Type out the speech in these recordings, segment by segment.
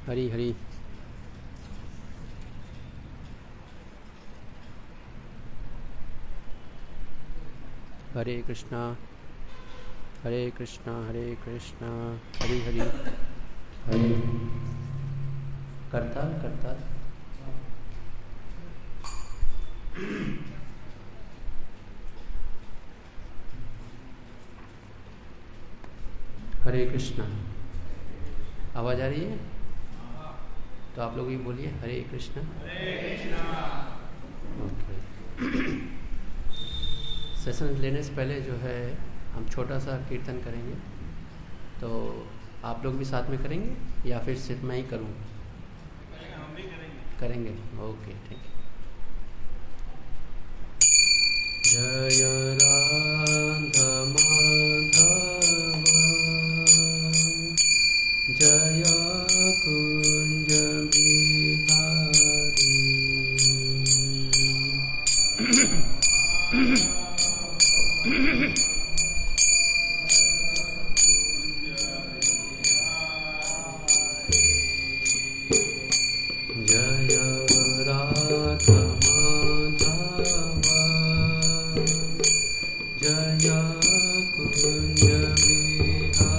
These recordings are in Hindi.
हरी हरी। हरे कृष्णा हरे कृष्णा हरे कृष्णा हरी हरी। हरे करताल करताल। हरे कृष्णा। आवाज़ आ रही है? तो आप लोग भी बोलिए हरे कृष्णा। ओके। सेशन लेने से पहले जो है हम छोटा सा कीर्तन करेंगे, तो आप लोग भी साथ में करेंगे या फिर सिर्फ मैं ही करूँ? हम भी करेंगे। ओके, ठीक है। जय राधा माधव जय कुंज बिहारी। जय राधा माधव जय कुंज बिहारी।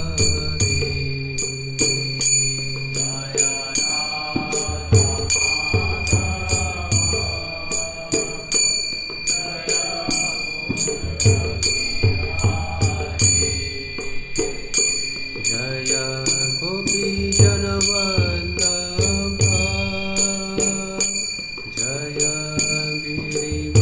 जय गोपी जनवल्लभ जय गिरिवरधारी।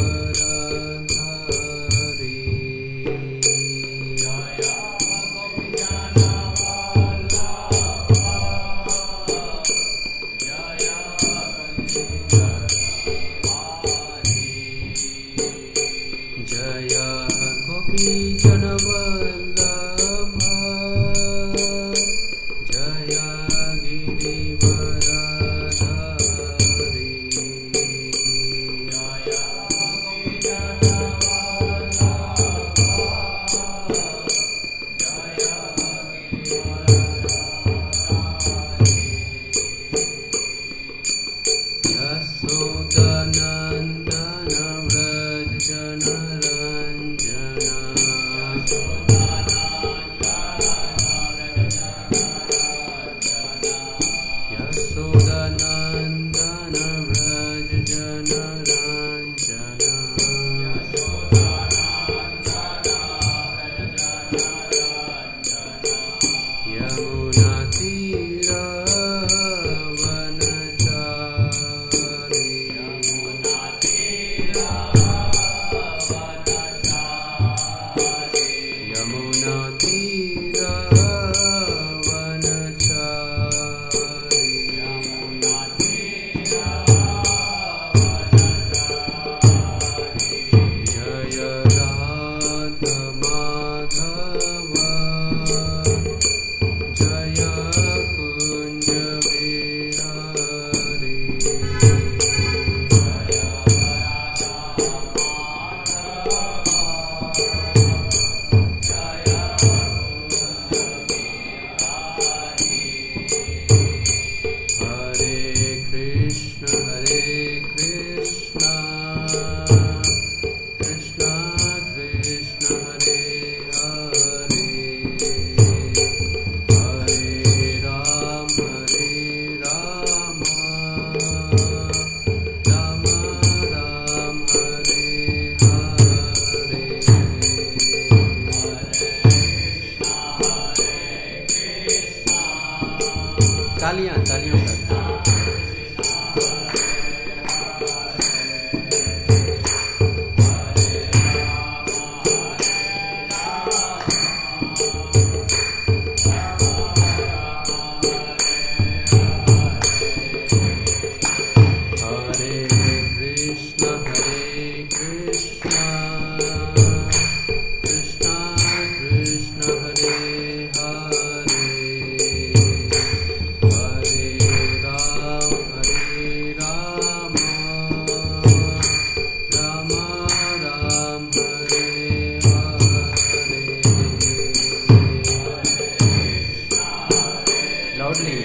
जय गोपी जनवल्लभ जय गिरिवरधारी। यशोदनन्दन व्रज जनरञ्जना यशोदनन्दन व्रज जनरञ्जना। यमुना तीरवनचारी। यमुना जय राधा माधव जय कुंज बिहारी। हरे कृष्ण कृष्ण कृष्ण हरे हरे हरे राम राम राम हरे हरे। तालियां तालियां। हरे कृष्ण कृष्ण कृष्ण हरे हरे हरे राम राम राम हरे हरे। लाउडली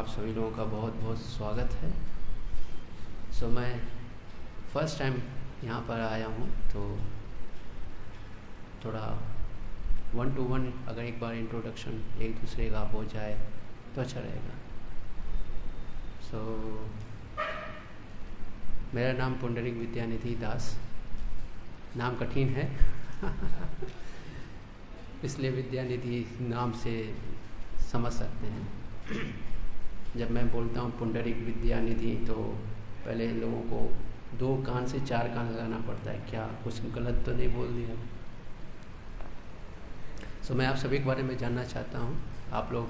सभी लोगों का बहुत बहुत स्वागत है। मैं फर्स्ट टाइम यहाँ पर आया हूँ, तो थोड़ा 1 to 1 अगर एक बार इंट्रोडक्शन एक दूसरे का हो जाए तो अच्छा रहेगा। मेरा नाम पुंडरीक विद्यानिधि दास, नाम कठिन है इसलिए विद्यानिधि नाम से समझ सकते हैं। जब मैं बोलता हूँ पुंडरीक विद्यानिधि तो पहले लोगों को 2 कान से 4 कान लगाना पड़ता है, क्या कुछ गलत तो नहीं बोल दिया। मैं आप सभी के बारे में जानना चाहता हूँ, आप लोग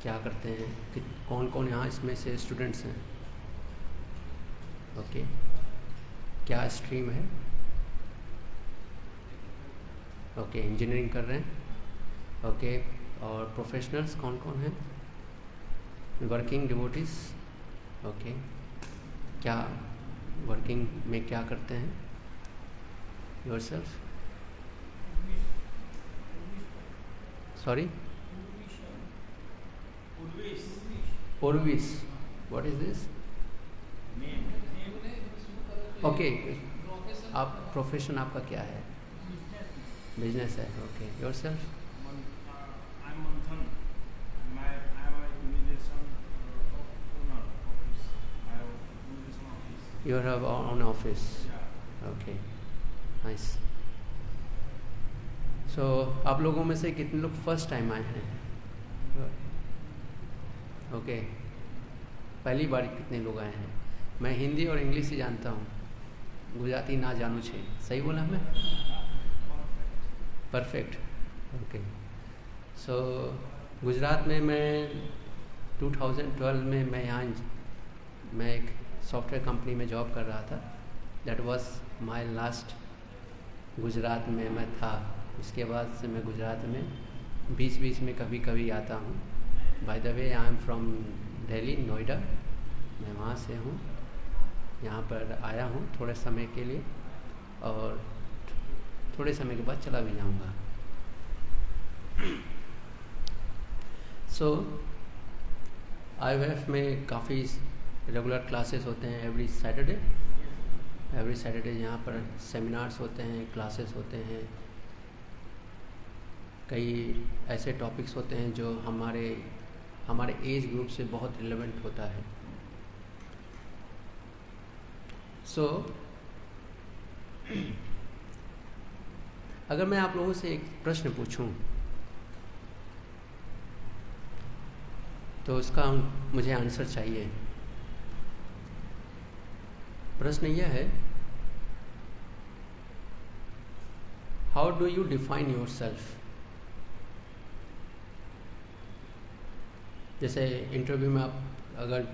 क्या करते हैं, कि कौन कौन यहाँ इसमें से स्टूडेंट्स हैं। ओके, क्या स्ट्रीम है। ओके, इंजीनियरिंग कर रहे हैं। ओके, और प्रोफेशनल्स कौन कौन हैं, वर्किंग डिवोटीज। ओके, क्या वर्किंग में क्या करते हैं योरसेल्फ। सॉरी, पूर्विस, व्हाट इज दिस। ओके, आप प्रोफेशन आपका क्या है, बिजनेस है। Okay, yourself. You have your own office. Okay, nice. आप लोगों में से कितने लोग फर्स्ट टाइम आए हैं। ओके, पहली बार कितने लोग आए हैं? मैं हिंदी और इंग्लिश ही जानता हूँ, गुजराती ना जानू छे। सही बोला मैं? परफेक्ट। ओके, सो गुजरात में मैं 2012 में मैं एक सॉफ्टवेयर कंपनी में जॉब कर रहा था। That was my last Gujarat में मैं था। उसके बाद से मैं गुजरात में बीच बीच में कभी कभी आता हूँ। By the way, I am from Delhi, Noida. मैं वहाँ से हूँ, यहाँ पर आया हूँ थोड़े समय के लिए और थोड़े समय के बाद चला भी जाऊँगा। सो IVF में काफ़ी रेगुलर क्लासेस होते हैं एवरी सैटरडे यहाँ पर सेमिनार्स होते हैं, क्लासेस होते हैं। कई ऐसे टॉपिक्स होते हैं जो हमारे एज ग्रुप से बहुत रिलेवेंट होता है। सो अगर मैं आप लोगों से एक प्रश्न पूछूं तो उसका मुझे आंसर चाहिए। प्रश्न यह है, how do you define yourself? जैसे इंटरव्यू में आप अगर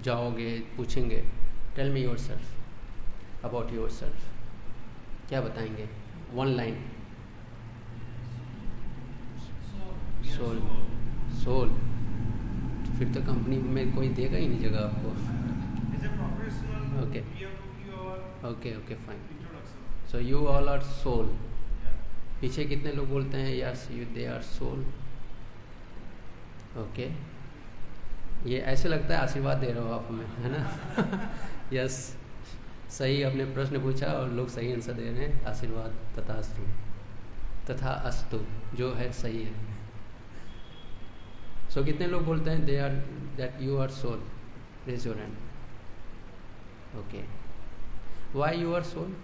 जाओगे, पूछेंगे tell me yourself, about yourself, क्या बताएंगे? One line. सोल। फिर तो कंपनी में कोई देगा ही नहीं जगह आपको। Okay fine. So you all are soul. पीछे कितने लोग बोलते हैं yes you they are soul? Okay, ये ऐसे लगता है आशीर्वाद दे रहे हो आप हमें, है ना? यस, सही आपने प्रश्न पूछा और लोग सही आंसर दे रहे हैं। आशीर्वाद तथा अस्तु जो है सही है। सो कितने लोग बोलते हैं that you are soul? Raise your hand. Okay, why you are soul?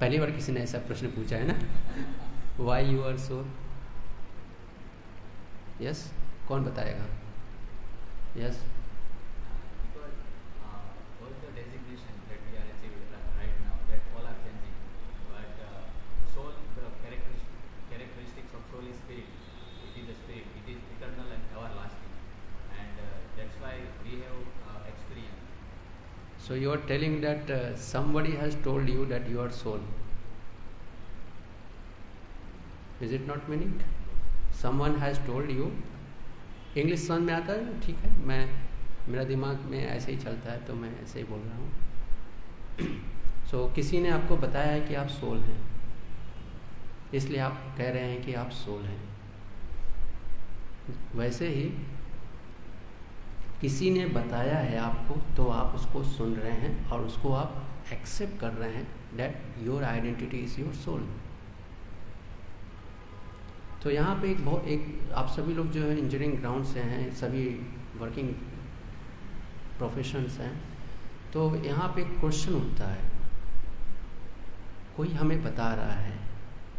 पहली बार किसी ने ऐसा प्रश्न पूछा है ना। Why you are soul? Yes, कौन बताएगा? Yes. So you are telling that somebody has told you that you are soul. Is it not meaning? Someone has told you. English समझ में आता है? ठीक है, मेरा दिमाग में ऐसे ही चलता है तो मैं ऐसे ही बोल रहा हूँ। So किसी ने आपको बताया है कि आप सोल हैं, इसलिए आप कह रहे हैं कि आप सोल हैं। वैसे ही किसी ने बताया है आपको तो आप उसको सुन रहे हैं और उसको आप एक्सेप्ट कर रहे हैं that your identity is your soul. तो यहाँ पे एक आप सभी लोग जो है इंजीनियरिंग ग्राउंड से हैं, सभी वर्किंग प्रोफेशंस हैं, तो यहाँ पे एक क्वेश्चन उठता है, कोई हमें बता रहा है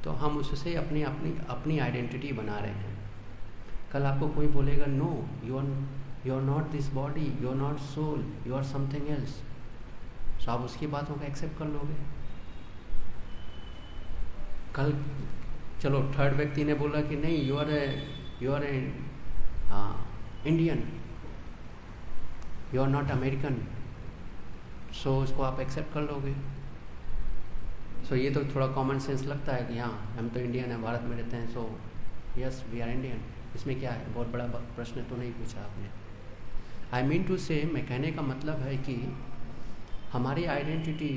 तो हम उससे अपनी आइडेंटिटी बना रहे हैं। कल आपको कोई बोलेगा no you are not this body, you are not soul, you are something else, तो आप उसकी बातों को एक्सेप्ट कर लोगे। कल चलो थर्ड व्यक्ति ने बोला कि नहीं you are Indian, you are not American, so उसको आप एक्सेप्ट कर लोगे। सो ये तो थोड़ा कॉमन सेंस लगता है कि हाँ हम तो इंडियन हैं, भारत में रहते हैं, so yes we are Indian. इसमें क्या है, बहुत बड़ा प्रश्न तो नहीं पूछा आपने। आई मीन टू से, मैं कहने का मतलब है कि हमारी identity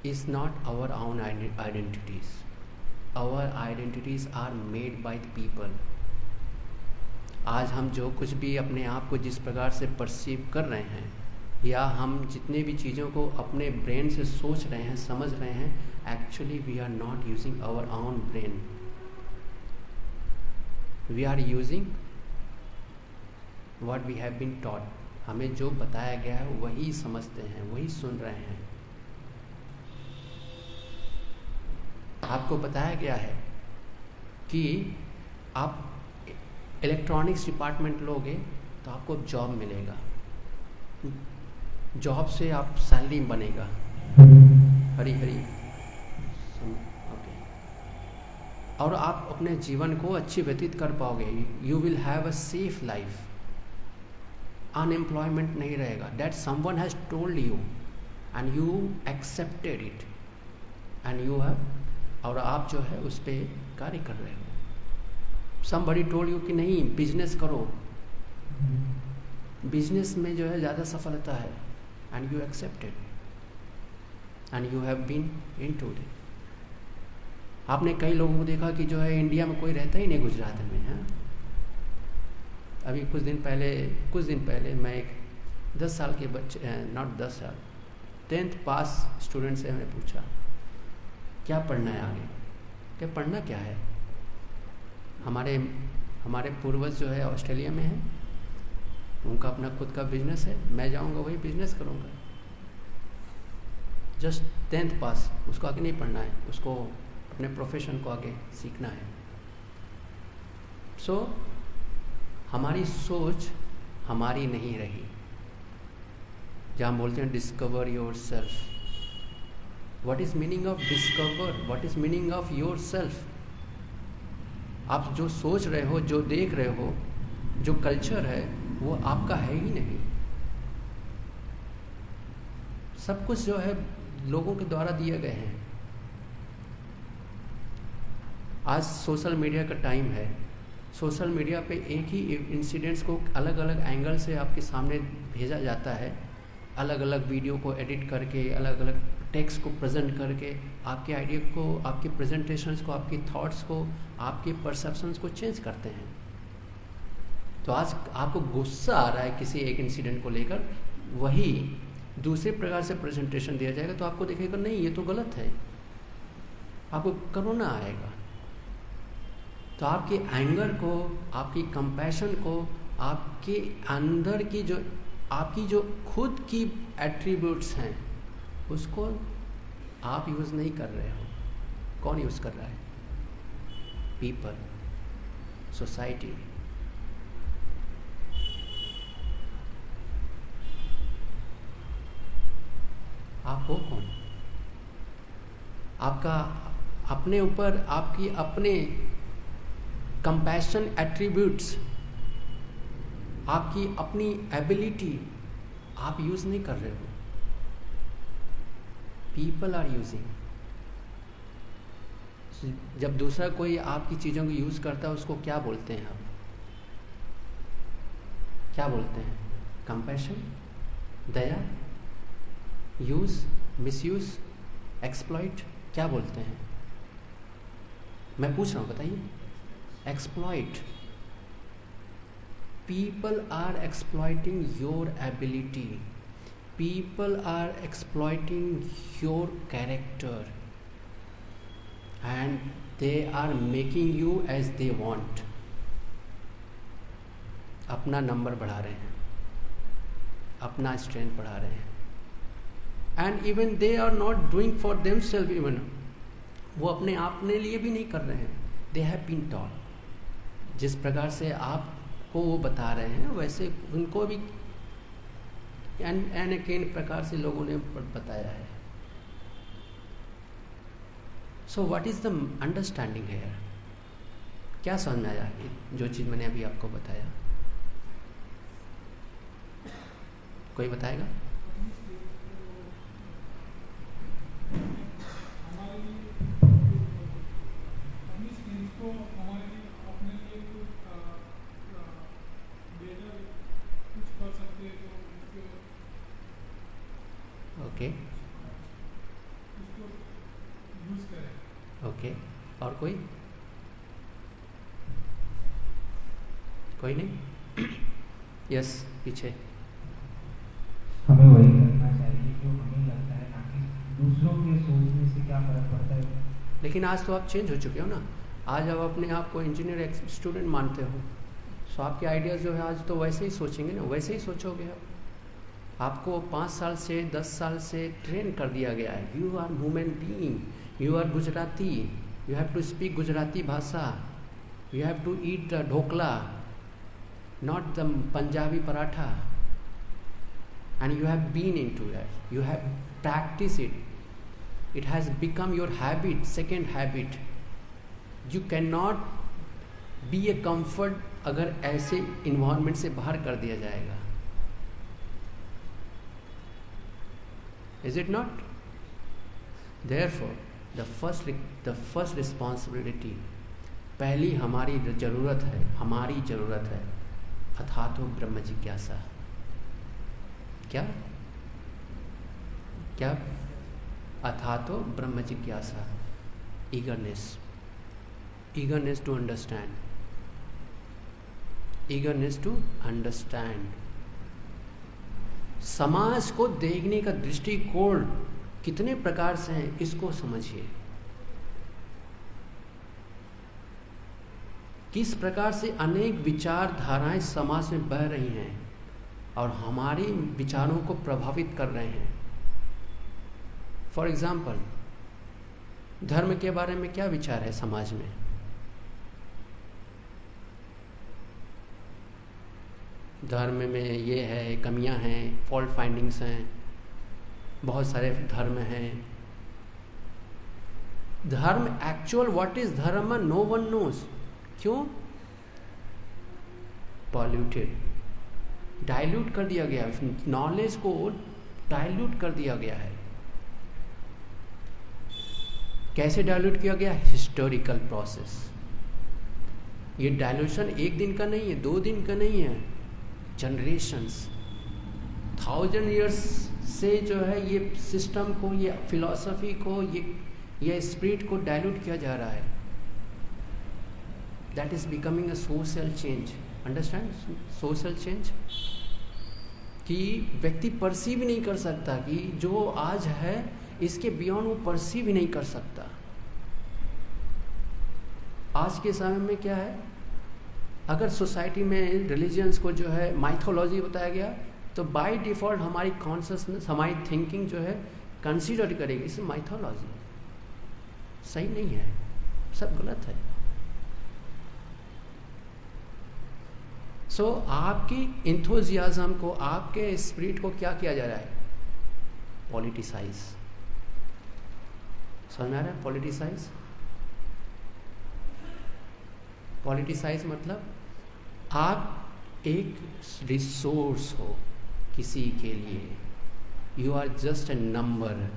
is not our own identities, our identities are made by the people. आज हम जो कुछ भी अपने आप को जिस प्रकार से परसीव कर रहे हैं, या हम जितने भी चीज़ों को अपने ब्रेन से सोच रहे हैं, समझ रहे हैं, actually we are not using our own brain, we are using what we have been taught. हमें जो बताया गया है वही समझते हैं, वही सुन रहे हैं। आपको बताया गया है कि आप इलेक्ट्रॉनिक्स डिपार्टमेंट लोगे तो आपको जॉब मिलेगा, जॉब से आप सैलरी बनेगा। हरी हरी ओके। और आप अपने जीवन को अच्छी व्यतीत कर पाओगे। You will have a safe life, unemployment नहीं रहेगा। That someone has told you and you accepted it and you have, और आप जो है उस पर कार्य कर रहे हो। समबडी टोल्ड यू कि नहीं बिजनेस करो, बिजनेस में जो है ज़्यादा सफलता है, and you accepted and you have been into it. आपने कई लोगों को देखा कि जो है इंडिया में कोई रहता ही नहीं गुजरात में है। अभी कुछ दिन पहले मैं एक 10 साल के बच्चे, नॉट 10 साल, 10th पास स्टूडेंट से मैंने पूछा क्या पढ़ना है आगे। क्या पढ़ना क्या है? हमारे पूर्वज जो है ऑस्ट्रेलिया में है, उनका अपना खुद का बिजनेस है, मैं जाऊंगा वही बिजनेस करूंगा। जस्ट 10th पास, उसको आगे नहीं पढ़ना है, उसको अपने प्रोफेशन को आगे सीखना है। सो हमारी सोच हमारी नहीं रही। जहाँ बोलते हैं discover your self. What is meaning of discover? What is meaning of your self? आप जो सोच रहे हो, जो देख रहे हो, जो कल्चर है, वो आपका है ही नहीं। सब कुछ जो है लोगों के द्वारा दिए गए हैं। आज सोशल मीडिया का टाइम है। सोशल मीडिया पे एक ही इंसिडेंट्स को अलग अलग एंगल से आपके सामने भेजा जाता है, अलग अलग वीडियो को एडिट करके, अलग अलग टेक्स्ट को प्रेजेंट करके, आपके आइडिया को, आपके प्रेजेंटेशंस को, आपके थॉट्स को, आपके परसेप्शंस को चेंज करते हैं। तो आज आपको गुस्सा आ रहा है किसी एक इंसिडेंट को लेकर, वही दूसरे प्रकार से प्रेजेंटेशन दिया जाएगा तो आपको दिखेगा नहीं ये तो गलत है, आपको करोना आएगा। तो आपके एंगर को, आपकी कंपैशन को, आपके अंदर की जो आपकी जो खुद की एट्रीब्यूट्स हैं उसको आप यूज़ नहीं कर रहे हो। कौन यूज़ कर रहा है? People, society. आप हो कौन? आपका अपने ऊपर आपकी अपने कंपैशन एट्रीब्यूट्स, आपकी अपनी एबिलिटी आप यूज़ नहीं कर रहे हो। People are using. जब दूसरा कोई आपकी चीज़ों को यूज़ करता है उसको क्या बोलते हैं आप? क्या बोलते हैं? कंपैशन, दया, यूज़, मिसयूज़, एक्सप्लॉइट, क्या बोलते हैं? मैं पूछ रहा हूँ, बताइए। Exploit. People are exploiting your ability. People are exploiting your character. And they are making you as they want. अपना नंबर बढ़ा रहे हैं, अपना स्ट्रेंथ बढ़ा रहे हैं। And even they are not doing for themselves even. वो अपने लिए भी नहीं कर रहे हैं। They have been taught. जिस प्रकार से आप को वो बता रहे हैं वैसे उनको भी अनेक प्रकार से लोगों ने बताया है। So what is the understanding here? क्या समझ में आया जो चीज़ मैंने अभी आपको बताया? कोई बताएगा? Okay okay. और कोई नहीं? यस, पीछे। हमें वही करना चाहिए जो हमें लगता है, ना कि दूसरों के सोचने से क्या फर्क पड़ता है। लेकिन आज तो आप चेंज हो चुके हो ना। आज आप अपने आप को इंजीनियर स्टूडेंट मानते हो, सो आपके आइडियाज़ जो है आज तो वैसे ही सोचेंगे ना, वैसे ही सोचोगे आप। आपको 5 साल से 10 साल से ट्रेन कर दिया गया है। You are human being, you are Gujarati, you have to speak Gujarati भाषा, You have to eat the dhokla, not the Punjabi paratha. And you have been into that. You have practiced it. It has become your habit, second habit. You cannot be a comfort अगर ऐसे इन्वायरमेंट से बाहर कर दिया जाएगा. Is it not? Therefore, the first responsibility, पहली हमारी जरूरत है अथातो ब्रह्म जिज्ञासा. क्या अथातो ब्रह्म जिज्ञासा. eagerness to understand. समाज को देखने का दृष्टिकोण कितने प्रकार से है, इसको समझिए. किस प्रकार से अनेक विचारधाराएं समाज में बह रही हैं और हमारे विचारों को प्रभावित कर रहे हैं. फॉर एग्जाम्पल, धर्म के बारे में क्या विचार है समाज में? धर्म में ये है, कमियां हैं, फॉल्ट फाइंडिंग्स हैं, बहुत सारे धर्म हैं. धर्म एक्चुअल व्हाट इज धर्म नो वन नोज. क्यों? पॉल्यूटेड, डाइल्यूट कर दिया गया, नॉलेज को डाइल्यूट कर दिया गया है. कैसे डाइल्यूट किया गया? Historical process. ये डाइल्यूशन एक दिन का नहीं है, 2 दिन का नहीं है, जनरेशंस, 1000 years से जो है ये सिस्टम को, ये फिलॉसफी को, ये स्पिरिट को डाइल्यूट किया जा रहा है. That is becoming a social change. Understand? Social change कि व्यक्ति परसीव ही नहीं कर सकता कि जो आज है इसके बियॉन्ड वो परसीव ही नहीं कर सकता. आज के समय में क्या है, अगर सोसाइटी में रिलीजियंस को जो है माइथोलॉजी बताया गया तो बाय डिफ़ॉल्ट हमारी कॉन्शियसनेस, हमारी थिंकिंग जो है कंसीडर करेगी इसे माइथोलॉजी. सही नहीं है, सब गलत है. सो आपकी इंथुजियाज्म को, आपके स्पिरिट को क्या किया जा रहा है? पॉलिटिसाइज. समझ में आ रहा है? पॉलिटिसाइज मतलब आप एक रिसोर्स हो किसी के लिए. You are just a number.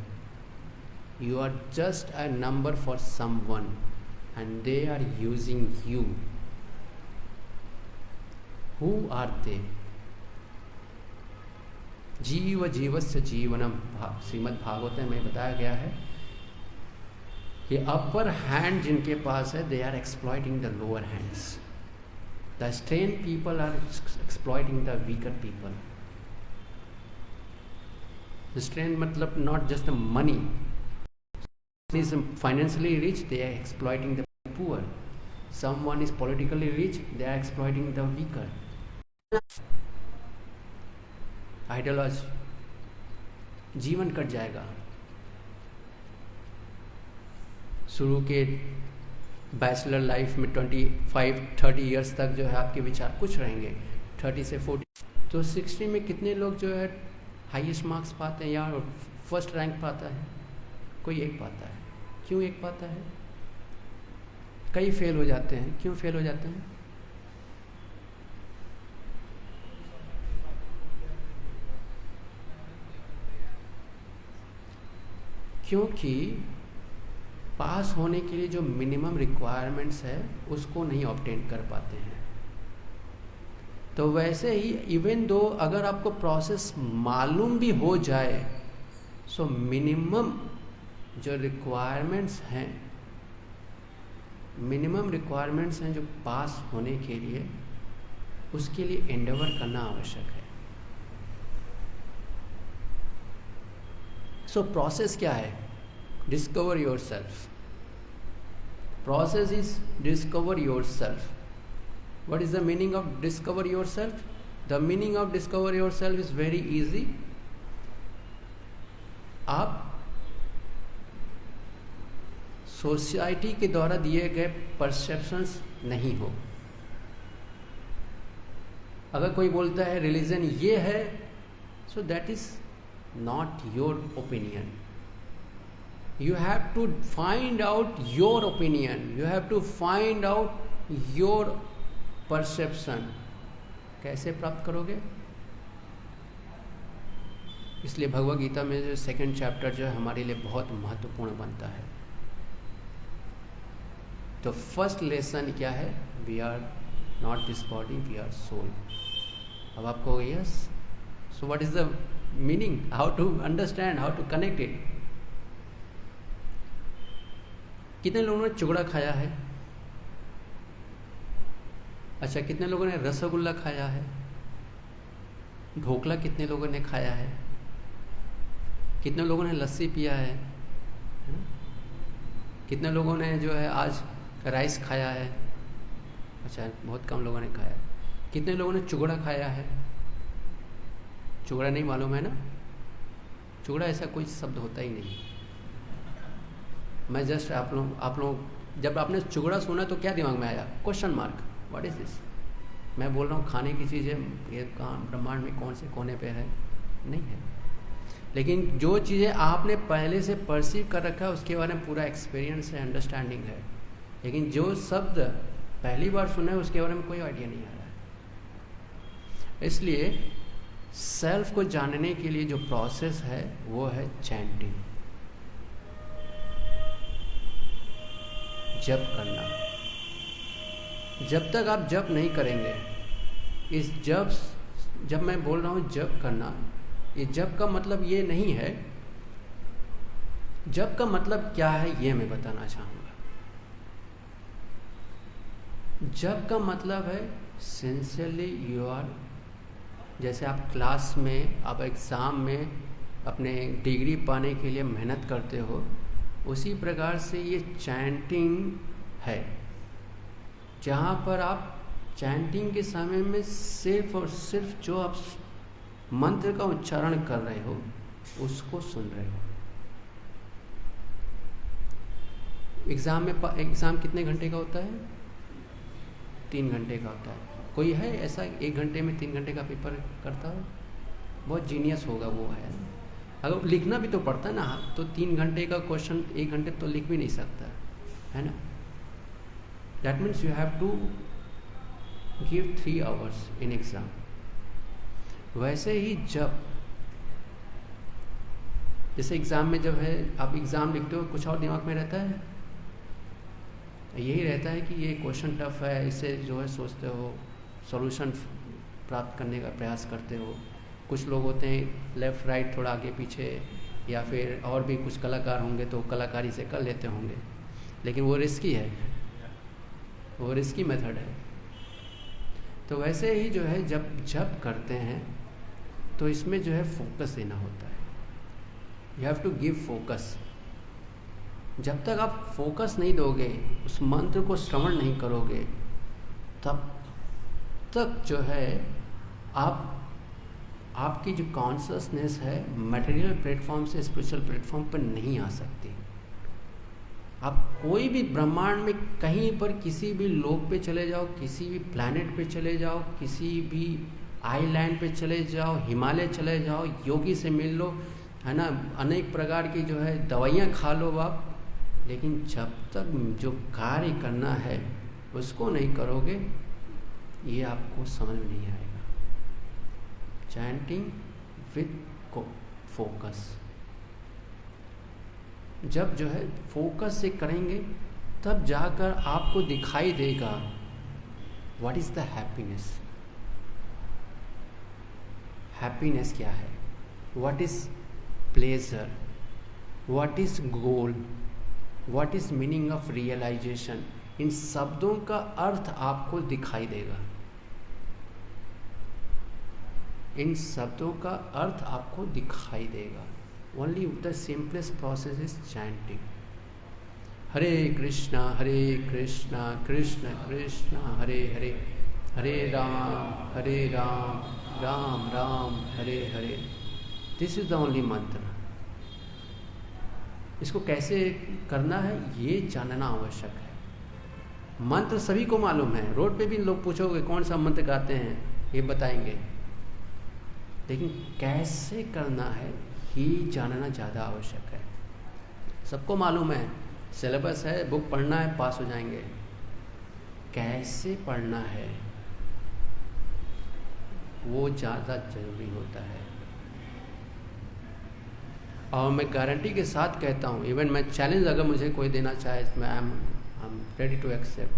You are just a number for someone and they are using you. Who are they? जीव जीवस्य जीवनम, श्रीमद् भागवत में बताया गया है कि अपर हैंड जिनके पास है, they are exploiting the lower hands. The strong people are exploiting the weaker people. The strong मतलब not just the money. Is financially rich, they are exploiting the poor. Someone is politically rich, they are exploiting the weaker. Ideology, जीवन कट जाएगा. शुरू के बैचलर लाइफ में 25-30 इयर्स तक जो है आपके विचार कुछ रहेंगे. 30 से 40 तो 60 में कितने लोग जो है हाईएस्ट मार्क्स पाते हैं या फर्स्ट रैंक पाता है? कोई एक पाता है. क्यों एक पाता है? कई फेल हो जाते हैं. क्यों फेल हो जाते हैं? क्योंकि पास होने के लिए जो मिनिमम रिक्वायरमेंट्स है उसको नहीं ऑब्टेन कर पाते हैं. तो वैसे ही इवन दो अगर आपको प्रोसेस मालूम भी हो जाए, सो मिनिमम जो रिक्वायरमेंट्स हैं जो पास होने के लिए, उसके लिए एंडेवर करना आवश्यक है. सो प्रोसेस क्या है? Discover your self. Process is discover your self. What is the meaning of discover yourself? The meaning of discover yourself is very easy. आप सोसाइटी के द्वारा दिए गए परसेप्शंस नहीं हो। अगर कोई बोलता है रिलीजन ये है, so that is not your opinion. You have to find out your opinion, you have to find out your perception. कैसे प्राप्त करोगे? इसलिए भगवद गीता में जो 2nd चैप्टर जो है हमारे लिए बहुत महत्वपूर्ण बनता है। तो फर्स्ट लेसन क्या है? We are not this body, we are soul. अब आपको yes, so what is the meaning, how to understand, how to connect it? कितने लोगों ने चुगड़ा खाया है? अच्छा, कितने लोगों ने रसगुल्ला खाया है? ढोकला कितने लोगों ने खाया है? कितने लोगों ने लस्सी पिया है? कितने लोगों ने जो है आज राइस खाया है? अच्छा, बहुत कम लोगों ने खाया है। कितने लोगों ने चुगड़ा खाया है? चुगड़ा नहीं मालूम है ना? चुगड़ा ऐसा कोई शब्द होता ही नहीं। मैं जस्ट आप लोग जब आपने चुगड़ा सुना तो क्या दिमाग में आया? Question mark, what is this? मैं बोल रहा हूँ खाने की चीज़ है, ये कहाँ ब्रह्मांड में कौन से कोने पे है? नहीं है। लेकिन जो चीज़ें आपने पहले से परसीव कर रखा है उसके बारे में पूरा एक्सपीरियंस है, अंडरस्टैंडिंग है। लेकिन जो शब्द पहली बार सुना है उसके बारे में कोई आइडिया नहीं आ रहा है। इसलिए सेल्फ को जानने के लिए जो प्रोसेस है वो है चैंटिंग, जप करना। जब तक आप जप नहीं करेंगे, इस जब मैं बोल रहा हूँ जप करना, ये जप का मतलब ये नहीं है। जप का मतलब क्या है ये मैं बताना चाहूँगा। जप का मतलब है सिंसियरली यू आर, जैसे आप क्लास में, आप एग्ज़ाम में अपने डिग्री पाने के लिए मेहनत करते हो, उसी प्रकार से ये चैंटिंग है, जहाँ पर आप चैंटिंग के समय में सिर्फ और सिर्फ जो आप मंत्र का उच्चारण कर रहे हो उसको सुन रहे हो। एग्ज़ाम कितने घंटे का होता है? 3 घंटे का होता है। कोई है ऐसा 1 घंटे में 3 घंटे का पेपर करता हो? बहुत जीनियस होगा वो है। अगर लिखना भी तो पड़ता है ना, तो 3 घंटे का क्वेश्चन 1 घंटे तो लिख भी नहीं सकता है ना। That means you have to give 3 hours in exam. वैसे ही जब जैसे एग्ज़ाम में जब है आप एग्ज़ाम लिखते हो, कुछ और दिमाग में रहता है, यही रहता है कि ये क्वेश्चन टफ है, इससे जो है सोचते हो, सॉल्यूशन प्राप्त करने का प्रयास करते हो। कुछ लोग होते हैं लेफ़्ट राइट थोड़ा आगे पीछे, या फिर और भी कुछ कलाकार होंगे तो कलाकारी से कर लेते होंगे, लेकिन वो रिस्की है, वो रिस्की मेथड है। तो वैसे ही जो है जब जप करते हैं तो इसमें जो है फोकस देना होता है। You have to give focus. जब तक आप फोकस नहीं दोगे, उस मंत्र को श्रवण नहीं करोगे, तब तक जो है आपकी जो कॉन्शसनेस है मटेरियल प्लेटफॉर्म से स्पिरिचुअल प्लेटफॉर्म पर नहीं आ सकती। आप कोई भी ब्रह्मांड में कहीं पर किसी भी लोक पे चले जाओ, किसी भी प्लैनेट पे चले जाओ, किसी भी आइलैंड पे चले जाओ, हिमालय चले जाओ, योगी से मिल लो, है ना, अनेक प्रकार की जो है दवाइयाँ खा लो आप, लेकिन जब तक जो कार्य करना है उसको नहीं करोगे, ये आपको समझ में नहीं आएगा। चैंटिंग विद फोकस, जब जो है फोकस से करेंगे तब जाकर आपको दिखाई देगा what is the happiness. Happiness क्या है, what is pleasure, what is goal, what is meaning of realisation. इन शब्दों का अर्थ आपको दिखाई देगा, इन शब्दों का अर्थ आपको दिखाई देगा। Only the simplest process is chanting. Hare Krishna Krishna Krishna Hare Hare, Hare Ram Ram Ram Hare Hare. This is the only मंत्र। इसको कैसे करना है ये जानना आवश्यक है। मंत्र सभी को मालूम है, रोड पे भी लोग पूछोगे कौन सा मंत्र गाते हैं, ये बताएंगे, लेकिन कैसे करना है ये जानना ज़्यादा आवश्यक है। सबको मालूम है, सिलेबस है, बुक पढ़ना है, पास हो जाएंगे। कैसे पढ़ना है वो ज़्यादा जरूरी होता है। और मैं गारंटी के साथ कहता हूँ, इवन मैं चैलेंज अगर मुझे कोई देना चाहे, मैं I am ready to accept,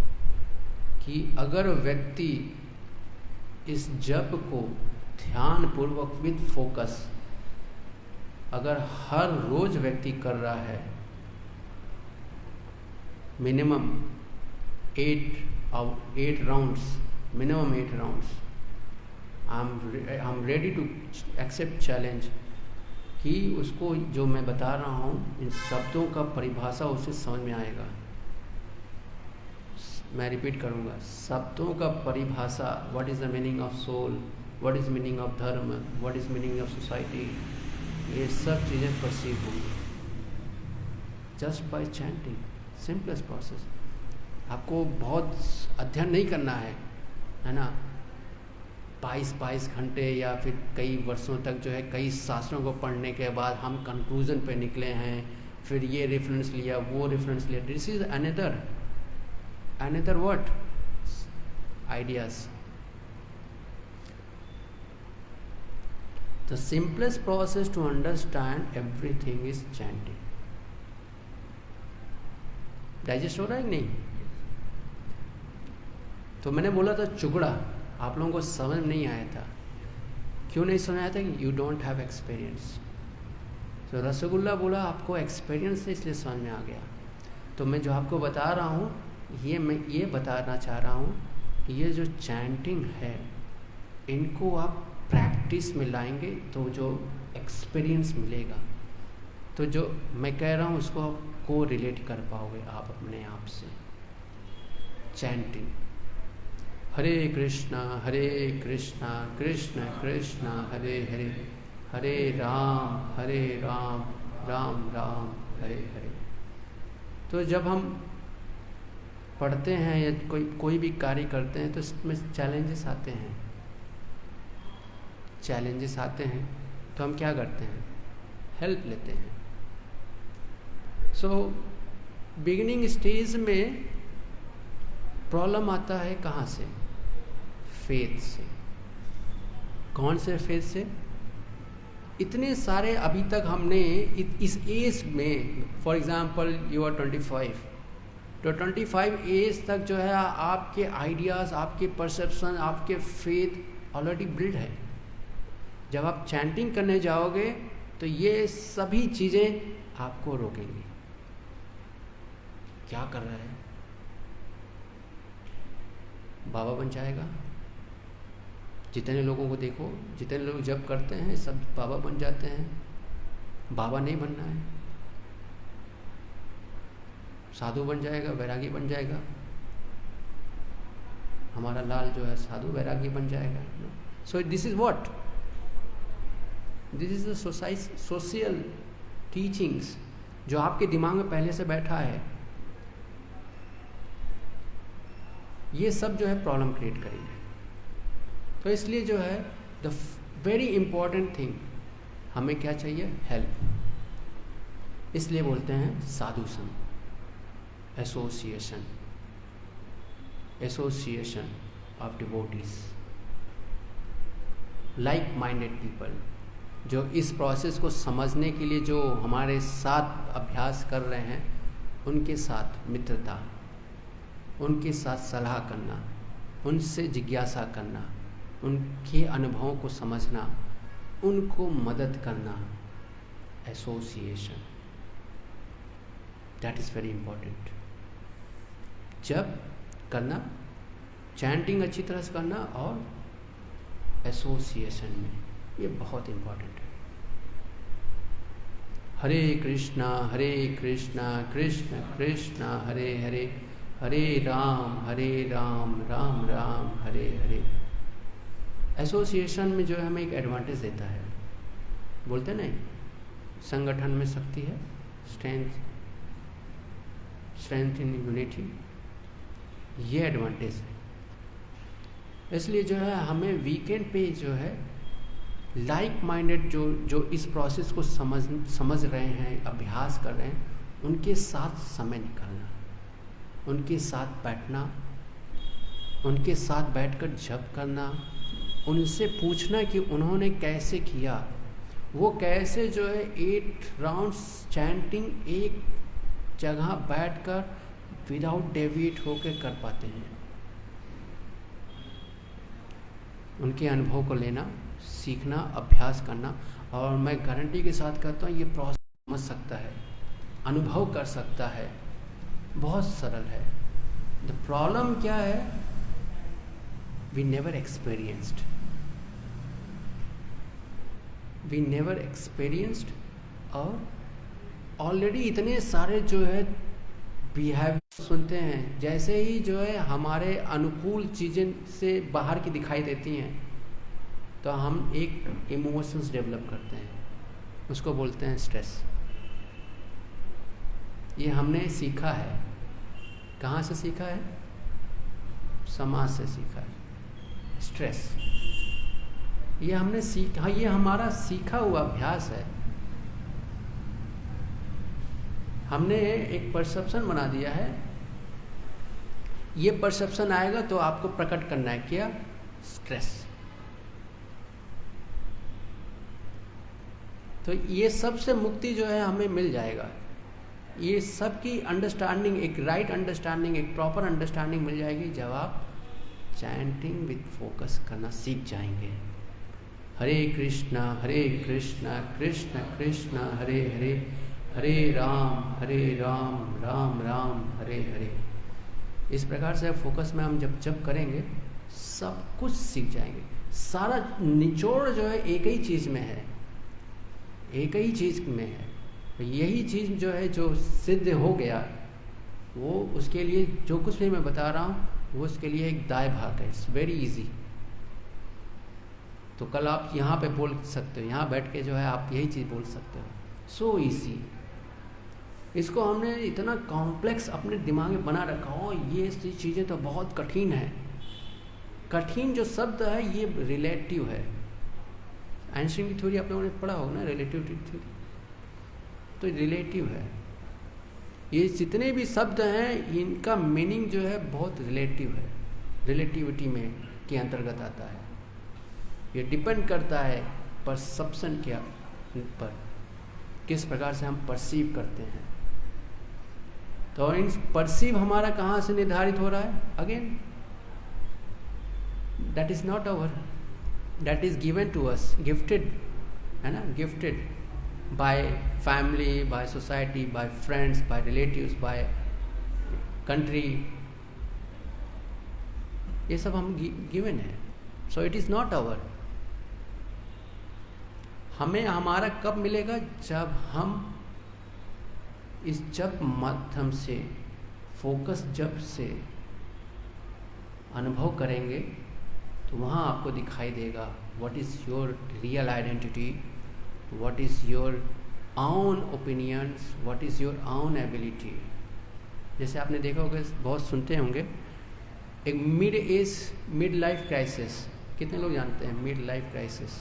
कि अगर व्यक्ति इस जप को ध्यान पूर्वक विद फोकस अगर हर रोज व्यक्ति कर रहा है, minimum 8 rounds, minimum 8 rounds, I am ready to accept challenge कि उसको जो मैं बता रहा हूँ इन शब्दों का परिभाषा उसे समझ में आएगा। मैं रिपीट करूँगा, शब्दों का परिभाषा, what is the meaning of soul, what is meaning of dharma, what is meaning of society, ये सब चीज़ें परसीव होंगी just by chanting. Simplest process. आपको बहुत अध्ययन नहीं करना है ना। 22 घंटे या फिर कई वर्षों तक जो है कई शास्त्रों को पढ़ने के बाद हम कंक्लूजन पे निकले हैं, फिर ये रेफरेंस लिया, वो रेफरेंस लिया। This is another what ideas. The simplest process to understand everything is chanting. Digest हो रहा है नहीं? तो मैंने बोला था चुगड़ा, आप लोगों को समझ नहीं आया था। क्यों नहीं समझ आया था? You don't have experience. तो रसगुल्ला बोला आपको एक्सपीरियंस है इसलिए समझ में आ गया। तो मैं जो आपको बता रहा हूँ मैं ये बताना चाह रहा हूँ कि ये जो चैंटिंग है इनको आप प्रैक्टिस में लाएंगे तो जो एक्सपीरियंस मिलेगा, तो जो मैं कह रहा हूँ उसको आप को रिलेट कर पाओगे आप अपने आप से। चैंटिंग हरे कृष्णा कृष्ण कृष्ण हरे हरे, हरे राम राम राम हरे हरे। तो जब हम पढ़ते हैं या कोई भी कार्य करते हैं तो इसमें चैलेंजेस आते हैं। तो हम क्या करते हैं? हेल्प लेते हैं। सो बिगिनिंग स्टेज में प्रॉब्लम आता है कहाँ से? फेथ से। कौन से फेथ से? इतने सारे अभी तक हमने इस एज में, फॉर एग्जांपल यू आर 25, तो 25 एज तक जो है आपके आइडियाज़, आपके परसेप्शन, आपके फेथ ऑलरेडी बिल्ड है। जब आप चैंटिंग करने जाओगे तो ये सभी चीज़ें आपको रोकेंगी। क्या कर रहा है? बाबा बन जाएगा। जितने लोगों को देखो, जितने लोग जब करते हैं सब बाबा बन जाते हैं। बाबा नहीं बनना है, साधु बन जाएगा, वैरागी बन जाएगा। हमारा लाल जो है साधु वैरागी बन जाएगा। So this is what, this is the social teachings जो आपके दिमाग में पहले से बैठा है। ये सब जो है प्रॉब्लम क्रिएट करेंगे। तो इसलिए जो है द वेरी इंपॉर्टेंट थिंग, हमें क्या चाहिए? हेल्प। इसलिए बोलते हैं साधु संग, association of devotees, like minded people, जो इस प्रोसेस को समझने के लिए जो हमारे साथ अभ्यास कर रहे हैं, उनके साथ मित्रता, उनके साथ सलाह करना, उनसे जिज्ञासा करना, उनके अनुभवों को समझना, उनको मदद करना। Association, that is very important. जब करना, चैंटिंग अच्छी तरह से करना, और एसोसिएशन में, ये बहुत इम्पोर्टेंट है। हरे कृष्णा कृष्ण कृष्ण हरे हरे, हरे राम राम राम हरे हरे। एसोसिएशन में जो है हमें एक एडवांटेज देता है। बोलते नहीं, संगठन में शक्ति है, स्ट्रेंथ इन यूनिटी, ये एडवांटेज है। इसलिए जो है हमें वीकेंड पे जो है लाइक माइंडेड जो इस प्रोसेस को समझ रहे हैं, अभ्यास कर रहे हैं, उनके साथ समय निकालना, उनके साथ बैठना, उनके साथ बैठकर जप करना, उनसे पूछना कि उन्होंने कैसे किया, वो कैसे जो है 8 राउंड्स चैंटिंग एक जगह बैठकर विदाउट डेविएट होकर कर पाते हैं। उनके अनुभव को लेना, सीखना, अभ्यास करना। और मैं गारंटी के साथ कहता हूँ ये प्रोसेस समझ सकता है, अनुभव कर सकता है, बहुत सरल है। द प्रॉब्लम क्या है, वी नेवर एक्सपीरियंस्ड और ऑलरेडी इतने सारे जो है बिहेवियर सुनते हैं, जैसे ही जो है हमारे अनुकूल चीज़ें से बाहर की दिखाई देती हैं तो हम एक इमोशंस डेवलप करते हैं, उसको बोलते हैं स्ट्रेस। ये हमने सीखा है, कहाँ से सीखा है? समाज से सीखा है। स्ट्रेस ये हमने सीखा, ये हमारा सीखा हुआ अभ्यास है। हमने एक परसेप्शन बना दिया है, ये परसेप्शन आएगा तो आपको प्रकट करना है क्या? स्ट्रेस। तो ये सबसे मुक्ति जो है हमें मिल जाएगा, ये सब की अंडरस्टैंडिंग, एक राइट अंडरस्टैंडिंग, एक प्रॉपर अंडरस्टैंडिंग मिल जाएगी जब आप चैंटिंग विद फोकस करना सीख जाएंगे। हरे कृष्णा कृष्ण कृष्ण हरे हरे, हरे राम राम राम हरे हरे। इस प्रकार से फोकस में हम जब करेंगे सब कुछ सीख जाएंगे। सारा निचोड़ जो है एक ही चीज़ में है, एक ही चीज़ में है। यही चीज़ जो है जो सिद्ध हो गया, वो उसके लिए जो कुछ भी मैं बता रहा हूँ वो उसके लिए एक दाएं भाग है। It's very easy. तो कल आप यहाँ पे बोल सकते हो, यहाँ बैठ के जो है आप यही चीज़ बोल सकते हो। So easy. इसको हमने इतना कॉम्प्लेक्स अपने दिमाग में बना रखा हो, ये चीज़ें तो बहुत कठिन है। कठिन जो शब्द है ये रिलेटिव है। आइंस्टीन की थ्योरी आप लोगों ने पढ़ा होगा ना, रिलेटिविटी थ्योरी। तो रिलेटिव है। ये जितने भी शब्द हैं इनका मीनिंग जो है बहुत रिलेटिव है, रिलेटिविटी में के अंतर्गत आता है। ये डिपेंड करता है परसेप्शन के पर, किस प्रकार से हम परसीव करते हैं। तो इन परसीव हमारा कहाँ से निर्धारित हो रहा है? Again that is not our, that is given to us, gifted है ना, gifted by family, by society, by friends, by relatives, by country. ये सब हम गिवन है। So it is not our. हमें हमारा कब मिलेगा? जब हम इस जप माध्यम से, फोकस जप से अनुभव करेंगे तो वहाँ आपको दिखाई देगा what is your real identity, what is your own opinions, what is your own ability. जैसे आपने देखा होगा, बहुत सुनते होंगे, एक मिड लाइफ क्राइसिस। कितने लोग जानते हैं mid life crisis?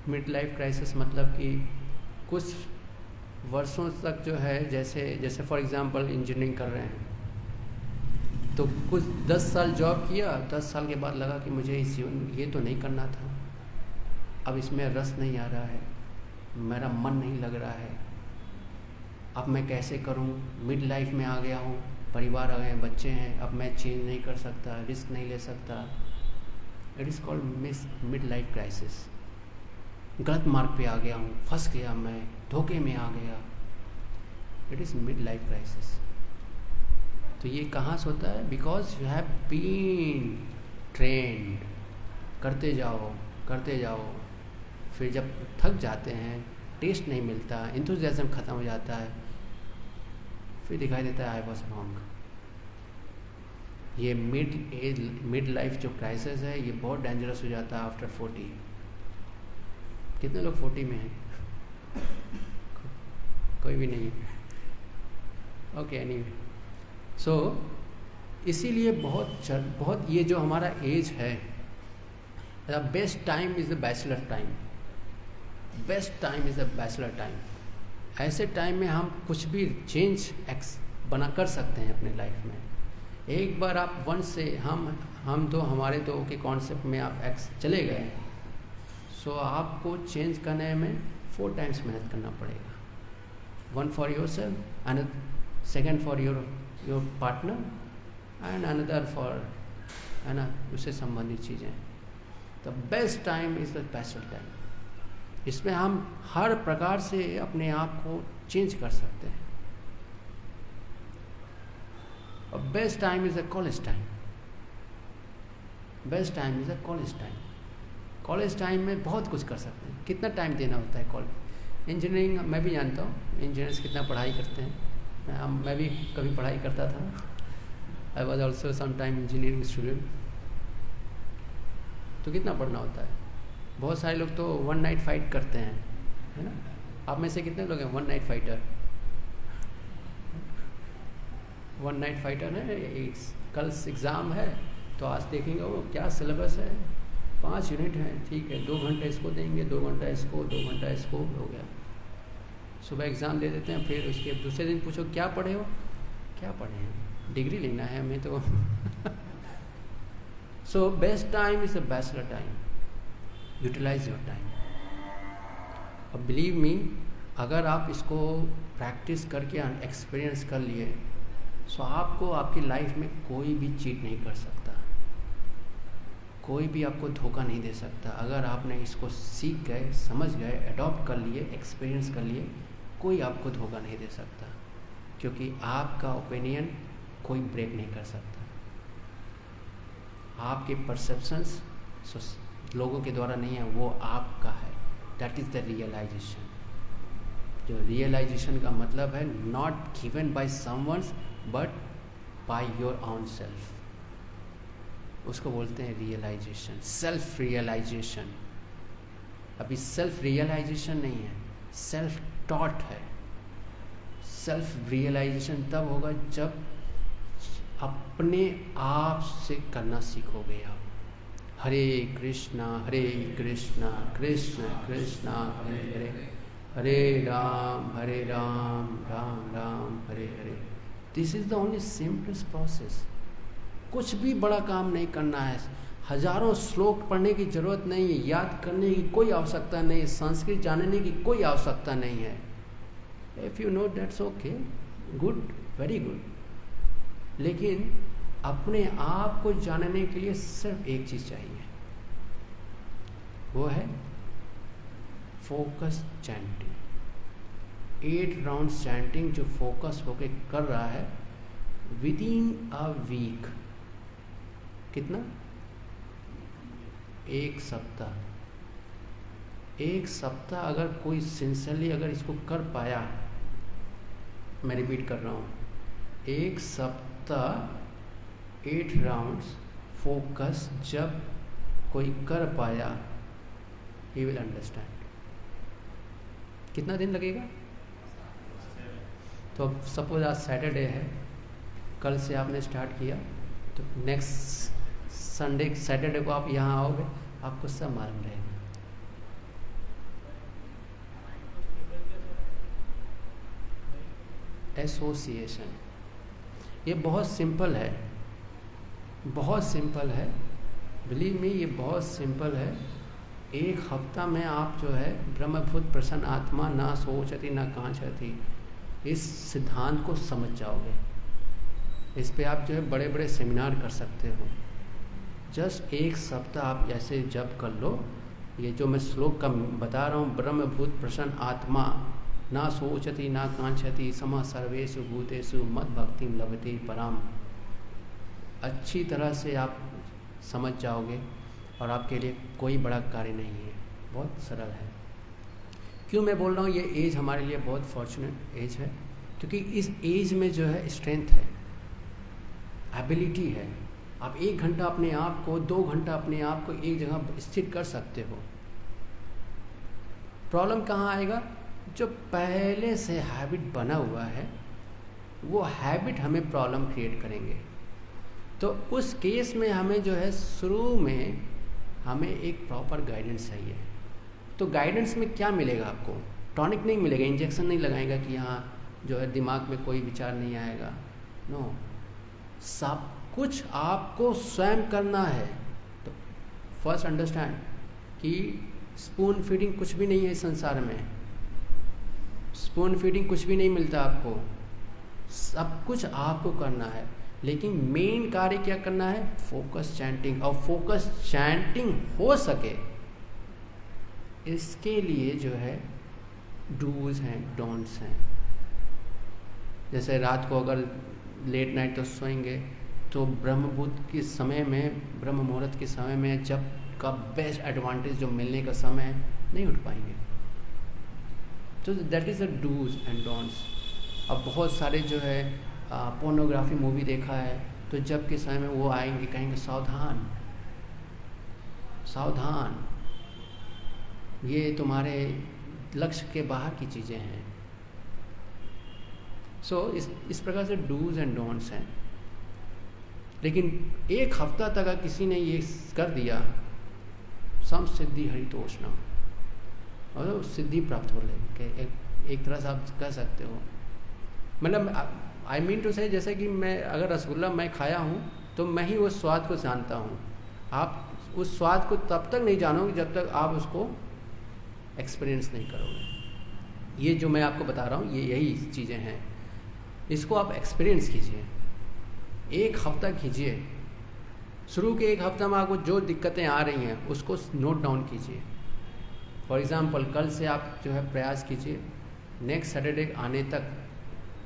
Mid life crisis मतलब कि कुछ वर्षों तक जो है, जैसे फॉर एग्जांपल इंजीनियरिंग कर रहे हैं तो कुछ 10 साल जॉब किया, 10 साल के बाद लगा कि मुझे ये तो नहीं करना था, अब इसमें रस नहीं आ रहा है, मेरा मन नहीं लग रहा है, अब मैं कैसे करूं? मिड लाइफ में आ गया हूं, परिवार आ गए, बच्चे हैं, अब मैं चेंज नहीं कर सकता, रिस्क नहीं ले सकता। It is called mid life crisis. गलत मार्ग पे आ गया हूँ, फंस गया, मैं धोखे में आ गया। It is mid life crisis. तो ये कहाँ से होता है? Because you have been trained. करते जाओ, फिर जब थक जाते हैं, टेस्ट नहीं मिलता, एंथुसियाज्म खत्म हो जाता है, फिर दिखाई देता है आई वॉज रॉन्ग। ये मिड लाइफ जो क्राइसिस है ये बहुत डेंजरस हो जाता है आफ्टर 40। कितने लोग 40 में हैं? कोई भी नहीं है। ओके, एनीवे, सो इसीलिए बहुत ये जो हमारा एज है, the best time is the bachelor time. Best time is the bachelor time. ऐसे टाइम में हम कुछ भी चेंज बना कर सकते हैं अपने लाइफ में। एक बार आप वन से हम तो हमारे तो के कॉन्सेप्ट में आप चले गए, सो आपको चेंज करने में 4 टाइम्स मेहनत करना पड़ेगा। 1 for your self, and 2 for your partner, and another for, है ना, उससे संबंधित चीज़ें। The best time is the bachelor time. इसमें हम हर प्रकार से अपने आप को चेंज कर सकते हैं। और best time is the college time. Best time is the college time. College time में बहुत कुछ कर सकते हैं। कितना टाइम देना होता है कॉलेज? इंजीनियरिंग मैं भी जानता हूँ, इंजीनियर्स कितना पढ़ाई करते हैं। मैं भी कभी पढ़ाई करता था। I was also some time engineering student. तो कितना पढ़ना होता है? बहुत सारे लोग तो 1 नाइट फाइट करते हैं, है ना। आप में से कितने लोग हैं 1 नाइट फाइटर? 1 नाइट फाइटर है। कल एग्ज़ाम है तो आज देखेंगे वो क्या सिलेबस है, 5 यूनिट है, ठीक है, 2 घंटे इसको देंगे, 2 घंटा इसको, 2 घंटा इसको, हो गया। सुबह एग्ज़ाम दे देते हैं, फिर उसके दूसरे दिन पूछो क्या पढ़े हो, क्या पढ़े हैं, डिग्री लेना है हमें तो। So best time is a bachelor time. Utilise your time. और बिलीव मी, अगर आप इसको प्रैक्टिस करके एक्सपीरियंस कर लिए, सो आपको आपकी लाइफ में कोई भी चीट नहीं कर सकता, कोई भी आपको धोखा नहीं दे सकता। अगर आपने इसको सीख गए, समझ गए, अडॉप्ट कर लिए, एक्सपीरियंस कर लिए, कोई आपको धोखा नहीं दे सकता, क्योंकि आपका ओपिनियन कोई ब्रेक नहीं कर सकता। आपके परसेप्शंस लोगों के द्वारा नहीं है, वो आपका है। That is the realisation. जो रियलाइजेशन का मतलब है not given by someone's but by your own self, उसको बोलते हैं रियलाइजेशन, सेल्फ रियलाइजेशन। अभी सेल्फ रियलाइजेशन नहीं है, सेल्फ टॉट है। सेल्फ रियलाइजेशन तब होगा जब अपने आप से करना सीखोगे आप। Hare Krishna Krishna Krishna Hare Hare, Hare Ram Ram Ram Hare Hare. This is the only simplest process. कुछ भी बड़ा काम नहीं करना है, हजारों श्लोक पढ़ने की ज़रूरत नहीं है, याद करने की कोई आवश्यकता नहीं है, संस्कृत जानने की कोई आवश्यकता नहीं है। If you know that's okay, good, very good. लेकिन अपने आप को जानने के लिए सिर्फ एक चीज़ चाहिए, वो है फोकस चैंटिंग। 8 राउंड चैंटिंग जो फोकस होके कर रहा है विद इन अ वीक। कितना? 1 सप्ताह। 1 सप्ताह अगर कोई सिंसियरली अगर इसको कर पाया, मैं रिपीट कर रहा हूँ, 1 सप्ताह 8 राउंड्स फोकस जब कोई कर पाया, ही विल अंडरस्टैंड। कितना दिन लगेगा? तो अब सपोज आज सैटरडे है, कल से आपने स्टार्ट किया, तो नेक्स्ट संडे सैटरडे को आप यहाँ आओगे, आपको सब मालूम रहेगा। एसोसिएशन, ये बहुत सिंपल है, बहुत सिंपल है, बिलीव मी, ये बहुत सिंपल है। 1 हफ्ता में आप जो है ब्रह्मभूत प्रसन्न आत्मा ना सोचती ना कांचती, इस सिद्धांत को समझ जाओगे। इस पे आप जो है बड़े बड़े सेमिनार कर सकते हो। जस्ट 1 सप्ताह आप ऐसे जप कर लो। ये जो मैं श्लोक का बता रहा हूँ, ब्रह्मभूत प्रसन्न आत्मा ना सोचती ना कांचती सम सर्वेषु भूतेषु मद भक्तिम लभते पराम, अच्छी तरह से आप समझ जाओगे और आपके लिए कोई बड़ा कार्य नहीं है, बहुत सरल है। क्यों मैं बोल रहा हूँ ये एज हमारे लिए बहुत फॉर्चुनेट एज है, क्योंकि इस एज में जो है स्ट्रेंथ है, एबिलिटी है। आप 1 घंटा अपने आप को, 2 घंटा अपने आप को एक जगह स्थिर कर सकते हो। प्रॉब्लम कहाँ आएगा? जो पहले से हैबिट बना हुआ है वो हैबिट हमें प्रॉब्लम क्रिएट करेंगे। तो उस केस में हमें जो है शुरू में हमें एक प्रॉपर गाइडेंस चाहिए। तो गाइडेंस में क्या मिलेगा आपको? टॉनिक नहीं मिलेगा, इंजेक्शन नहीं लगाएगा कि यहाँ जो है दिमाग में कोई विचार नहीं आएगा। नो, सब कुछ आपको स्वयं करना है। तो फर्स्ट अंडरस्टैंड कि स्पून फीडिंग कुछ भी नहीं है इस संसार में। स्पून फीडिंग कुछ भी नहीं मिलता आपको, सब कुछ आपको करना है। लेकिन मेन कार्य क्या करना है? Focus chanting. और फोकस चैंटिंग हो सके इसके लिए जो है डूज हैं, डोंट्स हैं। जैसे रात को अगर लेट नाइट तो सोएंगे तो ब्रह्म मुहूर्त के समय में जब का बेस्ट एडवांटेज जो मिलने का समय है नहीं उठ पाएंगे। तो that is the dos and don'ts. अब बहुत सारे जो है पोर्नोग्राफी मूवी देखा है तो जब के समय में वो आएंगे कहेंगे सावधान सावधान, ये तुम्हारे लक्ष्य के बाहर की चीज़ें हैं। सो इस प्रकार से डूज एंड डोंट्स हैं। लेकिन एक हफ्ता तक अगर किसी ने ये कर दिया, सम सिद्धि हरितोषणम, और सिद्धि प्राप्त हो लेगी। एक तरह से आप कह सकते हो, मतलब आई मीन टू से, जैसे कि मैं अगर रसगुल्ला मैं खाया हूँ तो मैं ही उस स्वाद को जानता हूँ। आप उस स्वाद को तब तक नहीं जानोगे जब तक आप उसको एक्सपीरियंस नहीं करोगे। ये जो मैं आपको बता रहा हूँ ये यही चीज़ें हैं, इसको आप एक्सपीरियंस कीजिए। एक हफ्ता कीजिए, शुरू के एक हफ्ता में आपको जो दिक्कतें आ रही हैं उसको नोट डाउन कीजिए। फॉर एग्ज़ाम्पल कल से आप जो है प्रयास कीजिए नेक्स्ट सैटरडे आने तक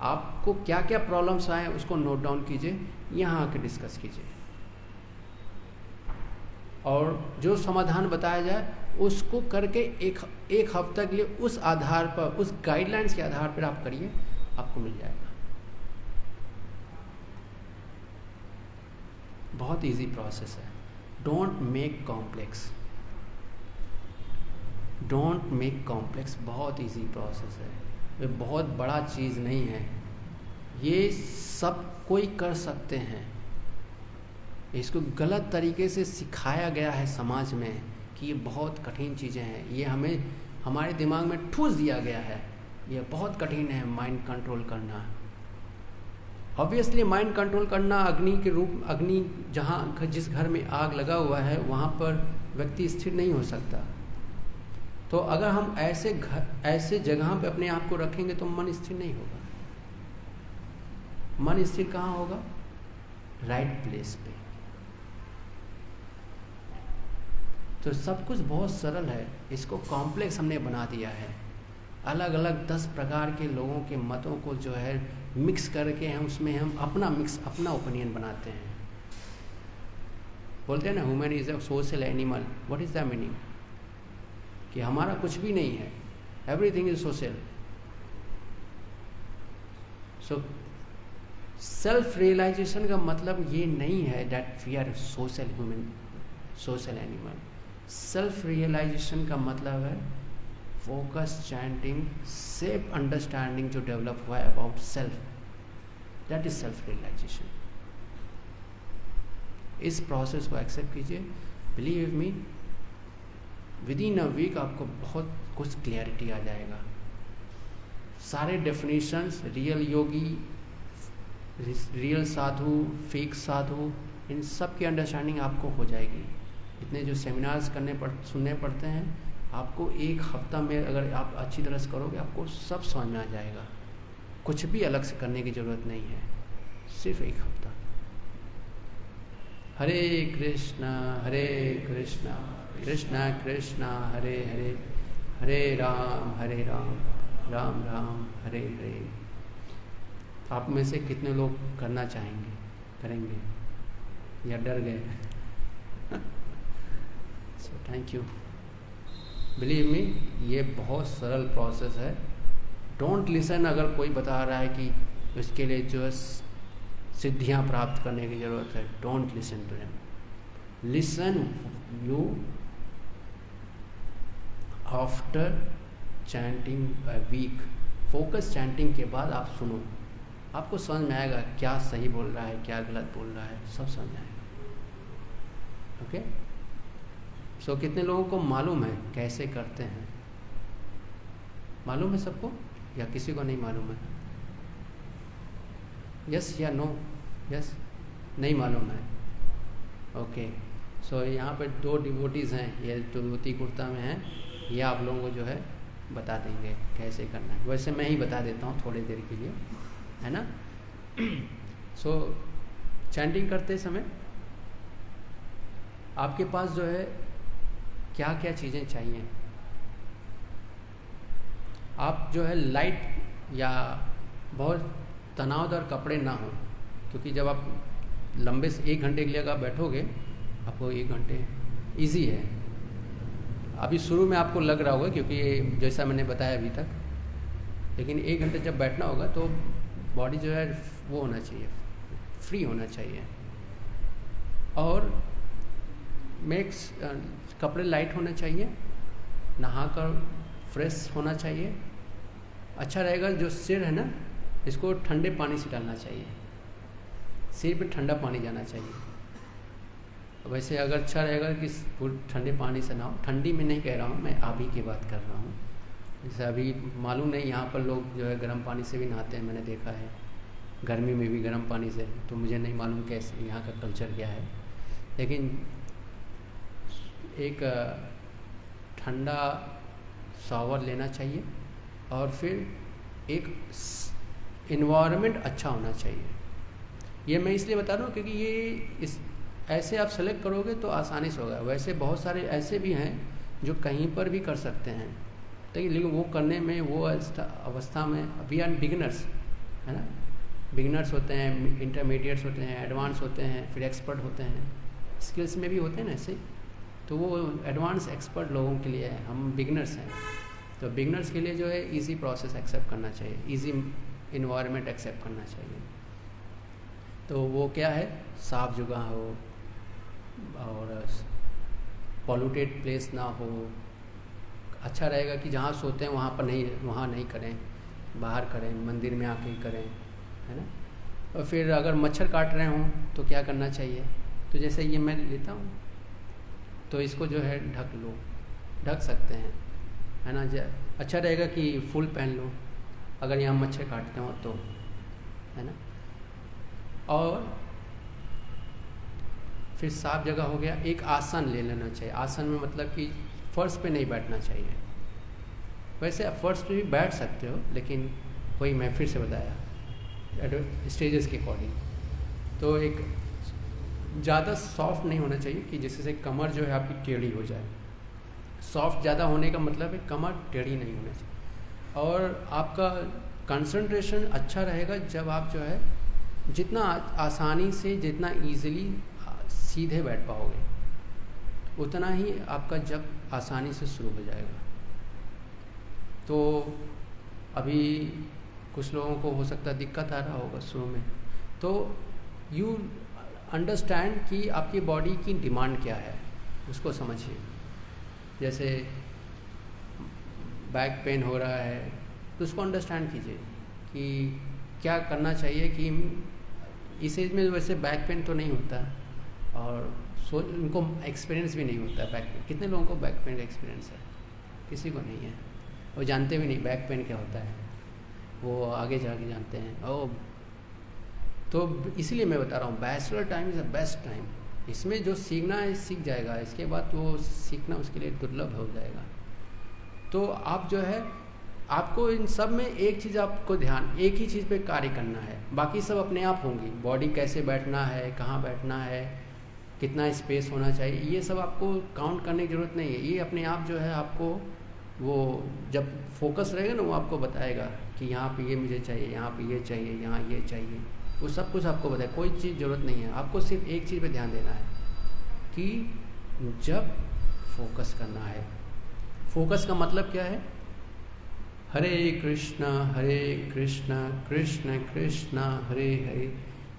आपको क्या क्या प्रॉब्लम्स आए उसको नोट डाउन कीजिए, यहाँ आके डिस्कस कीजिए और जो समाधान बताया जाए उसको करके एक हफ्ता के लिए उस आधार पर, उस गाइडलाइंस के आधार पर आप करिए, आपको मिल जाएगा। बहुत इजी प्रोसेस है। Don't make complex, don't make complex, बहुत इजी प्रोसेस है। ये बहुत बड़ा चीज़ नहीं है, ये सब कोई कर सकते हैं। इसको गलत तरीके से सिखाया गया है समाज में कि ये बहुत कठिन चीज़ें हैं, ये हमें हमारे दिमाग में ठूस दिया गया है, ये बहुत कठिन है माइंड कंट्रोल करना। ऑब्वियसली माइंड कंट्रोल करना अग्नि जहाँ जिस घर में आग लगा हुआ है वहाँ पर व्यक्ति स्थिर नहीं हो सकता। तो अगर हम ऐसे जगह पे अपने आप को रखेंगे तो मन स्थिर नहीं होगा। मन स्थिर कहाँ होगा? राइट प्लेस पे। तो सब कुछ बहुत सरल है, इसको कॉम्प्लेक्स हमने बना दिया है। अलग अलग 10 प्रकार के लोगों के मतों को जो है मिक्स करके हम उसमें हम अपना ओपिनियन बनाते हैं। बोलते हैं ना human is a social animal. What is the meaning? कि हमारा कुछ भी नहीं है, everything is social. So self realisation का मतलब ये नहीं है that we are social animal. Self realisation का मतलब है फोकस चैंटिंग, सेल्फ अंडरस्टैंडिंग जो डेवलप हुआ है about self, that is self realisation. इस प्रोसेस को एक्सेप्ट कीजिए। Believe me, within a week आपको बहुत कुछ क्लियरिटी आ जाएगा। सारे डेफिनेशंस, रियल योगी, रियल साधु, फेक साधु, इन सब की अंडरस्टैंडिंग आपको हो जाएगी। इतने जो सेमिनार्स सुनने पड़ते हैं, आपको एक हफ्ता में अगर आप अच्छी तरह से करोगे आपको सब समझ में आ जाएगा। कुछ भी अलग से करने की ज़रूरत नहीं है, सिर्फ एक हफ्ता। हरे कृष्णा कृष्णा कृष्णा हरे हरे, हरे राम राम राम हरे हरे। आप में से कितने लोग करना चाहेंगे, करेंगे या डर गए? So thank you. Believe me, ये बहुत सरल प्रोसेस है। डोंट लिसन अगर कोई बता रहा है कि इसके लिए जो है सिद्धियाँ प्राप्त करने की ज़रूरत है, don't listen to them. Listen you after chanting week, focus chanting के बाद आप सुनो, आपको समझ में आएगा क्या सही बोल रहा है, क्या गलत बोल रहा है, सब समझ में आएगा। ओके, सो कितने लोगों को मालूम है कैसे करते हैं? मालूम है सबको या किसी को नहीं मालूम है? यस या नो? यस, नहीं मालूम है। ओके, सो यहाँ पर 2 डिवोटीज़ हैं, ये तो धोती कुर्ता में हैं, ये आप लोगों को जो है बता देंगे कैसे करना है। वैसे मैं ही बता देता हूँ थोड़ी देर के लिए, है ना। सो चैंटिंग करते समय आपके पास जो है क्या क्या चीज़ें चाहिए। आप जो है लाइट या बहुत तनावदार कपड़े ना हो, क्योंकि जब आप लंबे से 1 घंटे के लिए अगर बैठोगे, आपको 1 घंटे इजी है। अभी शुरू में आपको लग रहा होगा क्योंकि जैसा मैंने बताया अभी तक, लेकिन 1 घंटे जब बैठना होगा तो बॉडी जो है वो होना चाहिए, फ्री होना चाहिए। और मेक्स कपड़े लाइट होने चाहिए, नहाकर फ्रेश होना चाहिए। अच्छा रहेगा जो सिर है ना, इसको ठंडे पानी से डालना चाहिए, सिर पे ठंडा पानी जाना चाहिए। वैसे अगर अच्छा रहेगा कि ठंडे पानी से नहाओ, ठंडी में नहीं कह रहा हूँ मैं, अभी की बात कर रहा हूँ। जैसे अभी मालूम नहीं, यहाँ पर लोग जो है गर्म पानी से भी नहाते हैं, मैंने देखा है, गर्मी में भी गर्म पानी से, तो मुझे नहीं मालूम कैसे यहाँ का कल्चर क्या है। लेकिन एक ठंडा शावर लेना चाहिए और फिर एक इन्वायरमेंट अच्छा होना चाहिए। ये मैं इसलिए बता रहा हूँ क्योंकि ये ऐसे आप सेलेक्ट करोगे तो आसानी से होगा। वैसे बहुत सारे ऐसे भी हैं जो कहीं पर भी कर सकते हैं, लेकिन वो करने में वो अवस्था में, वी आर बिगिनर्स, है ना। बिगिनर्स होते हैं, इंटरमीडिएट्स होते हैं, एडवांस होते हैं, फिर एक्सपर्ट होते हैं, स्किल्स में भी होते हैं ना ऐसे। तो वो एडवांस एक्सपर्ट लोगों के लिए है, हम बिगिनर्स हैं। तो बिगिनर्स के लिए जो है इजी प्रोसेस एक्सेप्ट करना चाहिए, इजी इन्वायरमेंट एक्सेप्ट करना चाहिए। तो वो क्या है, साफ जगह हो और पॉल्यूटेड प्लेस ना हो। अच्छा रहेगा कि जहाँ सोते हैं वहाँ नहीं करें, बाहर करें, मंदिर में आके करें, है ना। और फिर अगर मच्छर काट रहे हों तो क्या करना चाहिए, तो जैसे ये मैं लेता हूँ तो इसको जो है ढक सकते हैं, है ना। अच्छा रहेगा कि फुल पहन लो अगर यहाँ मच्छर काटते हो तो, है ना। और फिर साफ जगह हो गया, एक आसन ले लेना चाहिए। आसन में मतलब कि फर्श पे नहीं बैठना चाहिए। वैसे आप फर्श पे भी बैठ सकते हो, लेकिन वही मैं फिर से बताया स्टेजेस के अकॉर्डिंग। तो एक ज़्यादा सॉफ्ट नहीं होना चाहिए कि जिससे कमर जो है आपकी टेढ़ी हो जाए। सॉफ्ट ज़्यादा होने का मतलब है कमर टेढ़ी नहीं होना चाहिए। और आपका कंसंट्रेशन अच्छा रहेगा जब आप जो है जितना आसानी से, जितना ईजिली सीधे बैठ पाओगे, उतना ही आपका जब आसानी से शुरू हो जाएगा। तो अभी कुछ लोगों को हो सकता है दिक्कत आ रहा होगा शुरू में, तो यू अंडरस्टैंड कि आपकी बॉडी की डिमांड क्या है, उसको समझिए। जैसे बैक पेन हो रहा है तो उसको अंडरस्टैंड कीजिए कि क्या करना चाहिए। कि इस एज में वैसे बैक पेन तो नहीं होता और उनको एक्सपीरियंस भी नहीं होता बैक पेन। कितने लोगों को बैक पेन का एक्सपीरियंस है? किसी को नहीं है, वो जानते भी नहीं बैक पेन क्या होता है, वो आगे जाके जानते हैं। ओ, तो इसलिए मैं बता रहा हूँ bachelor time is the best time. इसमें जो सीखना है सीख जाएगा, इसके बाद वो सीखना उसके लिए दुर्लभ हो जाएगा। तो आप जो है, आपको इन सब में एक चीज़, आपको ध्यान एक ही चीज़ पे कार्य करना है, बाकी सब अपने आप होंगी। बॉडी कैसे बैठना है, कहाँ बैठना है, कितना स्पेस होना चाहिए, ये सब आपको काउंट करने की ज़रूरत नहीं है। ये अपने आप जो है आपको, वो जब फोकस रहेगा ना, वो आपको बताएगा कि यहाँ पे ये मुझे चाहिए, यहाँ पे ये चाहिए, यहाँ ये चाहिए, वो सब कुछ आपको बताए। कोई चीज़ ज़रूरत नहीं है, आपको सिर्फ एक चीज़ पे ध्यान देना है कि जब फोकस करना है। फोकस का मतलब क्या है? हरे कृष्णा कृष्ण कृष्ण हरे हरे,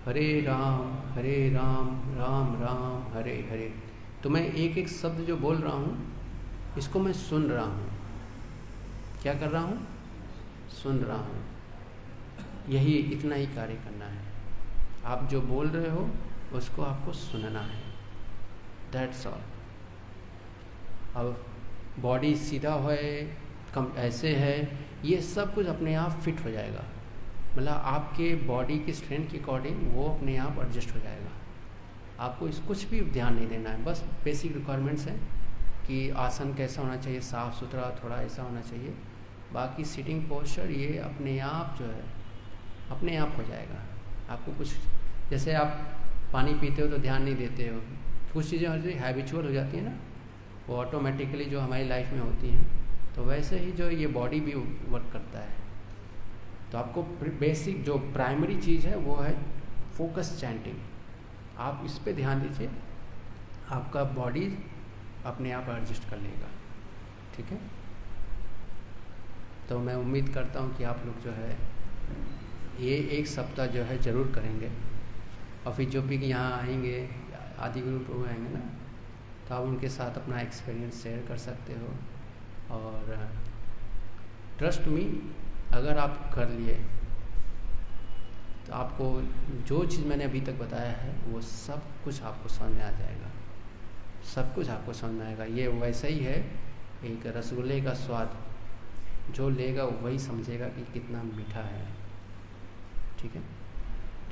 हरे राम राम राम हरे हरे। तो मैं एक एक शब्द जो बोल रहा हूँ इसको मैं सुन रहा हूँ, क्या कर रहा हूँ? सुन रहा हूँ। यही इतना ही कार्य करना है। आप जो बोल रहे हो उसको आपको सुनना है, दैट्स ऑल। अब बॉडी सीधा है, कम ऐसे है, ये सब कुछ अपने आप फिट हो जाएगा। मतलब आपके बॉडी की स्ट्रेंथ के अकॉर्डिंग वो अपने आप एडजस्ट हो जाएगा। आपको इस कुछ भी ध्यान नहीं देना है, बस बेसिक रिक्वायरमेंट्स हैं कि आसन कैसा होना चाहिए, साफ़ सुथरा, थोड़ा ऐसा होना चाहिए। बाकी सिटिंग पोस्चर ये अपने आप जो है अपने आप हो जाएगा। आपको कुछ, जैसे आप पानी पीते हो तो ध्यान नहीं देते हो, कुछ चीज़ें हैबिचुअल हो जाती हैं ना, वो ऑटोमेटिकली जो हमारी लाइफ में होती हैं, तो वैसे ही जो ये बॉडी भी वर्क करता है। तो आपको बेसिक जो प्राइमरी चीज़ है वो है फोकस चैंटिंग। आप इस पे ध्यान दीजिए, आपका बॉडी अपने आप एडजस्ट कर लेगा। ठीक है, तो मैं उम्मीद करता हूँ कि आप लोग जो है ये एक सप्ताह जो है ज़रूर करेंगे। और फिर जो भी यहाँ आएंगे, आदि ग्रुप में आएंगे ना, तो आप उनके साथ अपना एक्सपीरियंस शेयर कर सकते हो। और ट्रस्ट मी, अगर आप कर लिए तो आपको जो चीज़ मैंने अभी तक बताया है वो सब कुछ आपको समझ में आ जाएगा, सब कुछ आपको समझ में आएगा। ये वैसा ही है एक रसगुल्ले का स्वाद, जो लेगा वही समझेगा कि कितना मीठा है। ठीक है,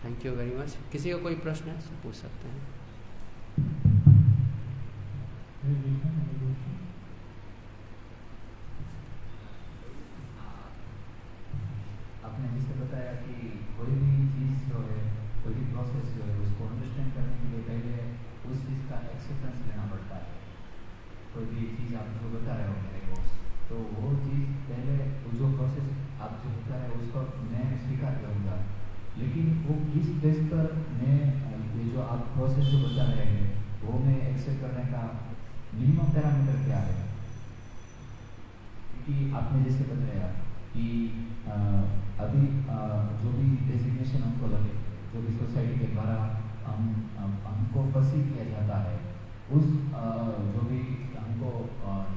थैंक यू वेरी मच। किसी का कोई प्रश्न है तो पूछ सकते हैं। आपने जैसे बताया कि कोई भी चीज़ जो है, कोई भी प्रोसेस जो है, उसको अंडरस्टैंड करने के लिए पहले उस चीज़ का एक्सेप्टेंस लेना पड़ता है। कोई भी चीज़ आप जो बता रहे हो मेरे को, तो वो चीज़ पहले वो जो प्रोसेस आप जो बता रहे हो उसको मैं स्वीकार करूँगा, लेकिन वो किस बेस पर मैं ये जो आप प्रोसेस जो बता रहे हैं वो मैं एक्सेप्ट करने का मिनिमम पैरामीटर क्या है? क्योंकि आपने जैसे बताया कि अभी जो भी डेजिग्नेशन हमको लगे, जो भी सोसाइटी के द्वारा हमको परसीव किया जाता है, उस जो भी हमको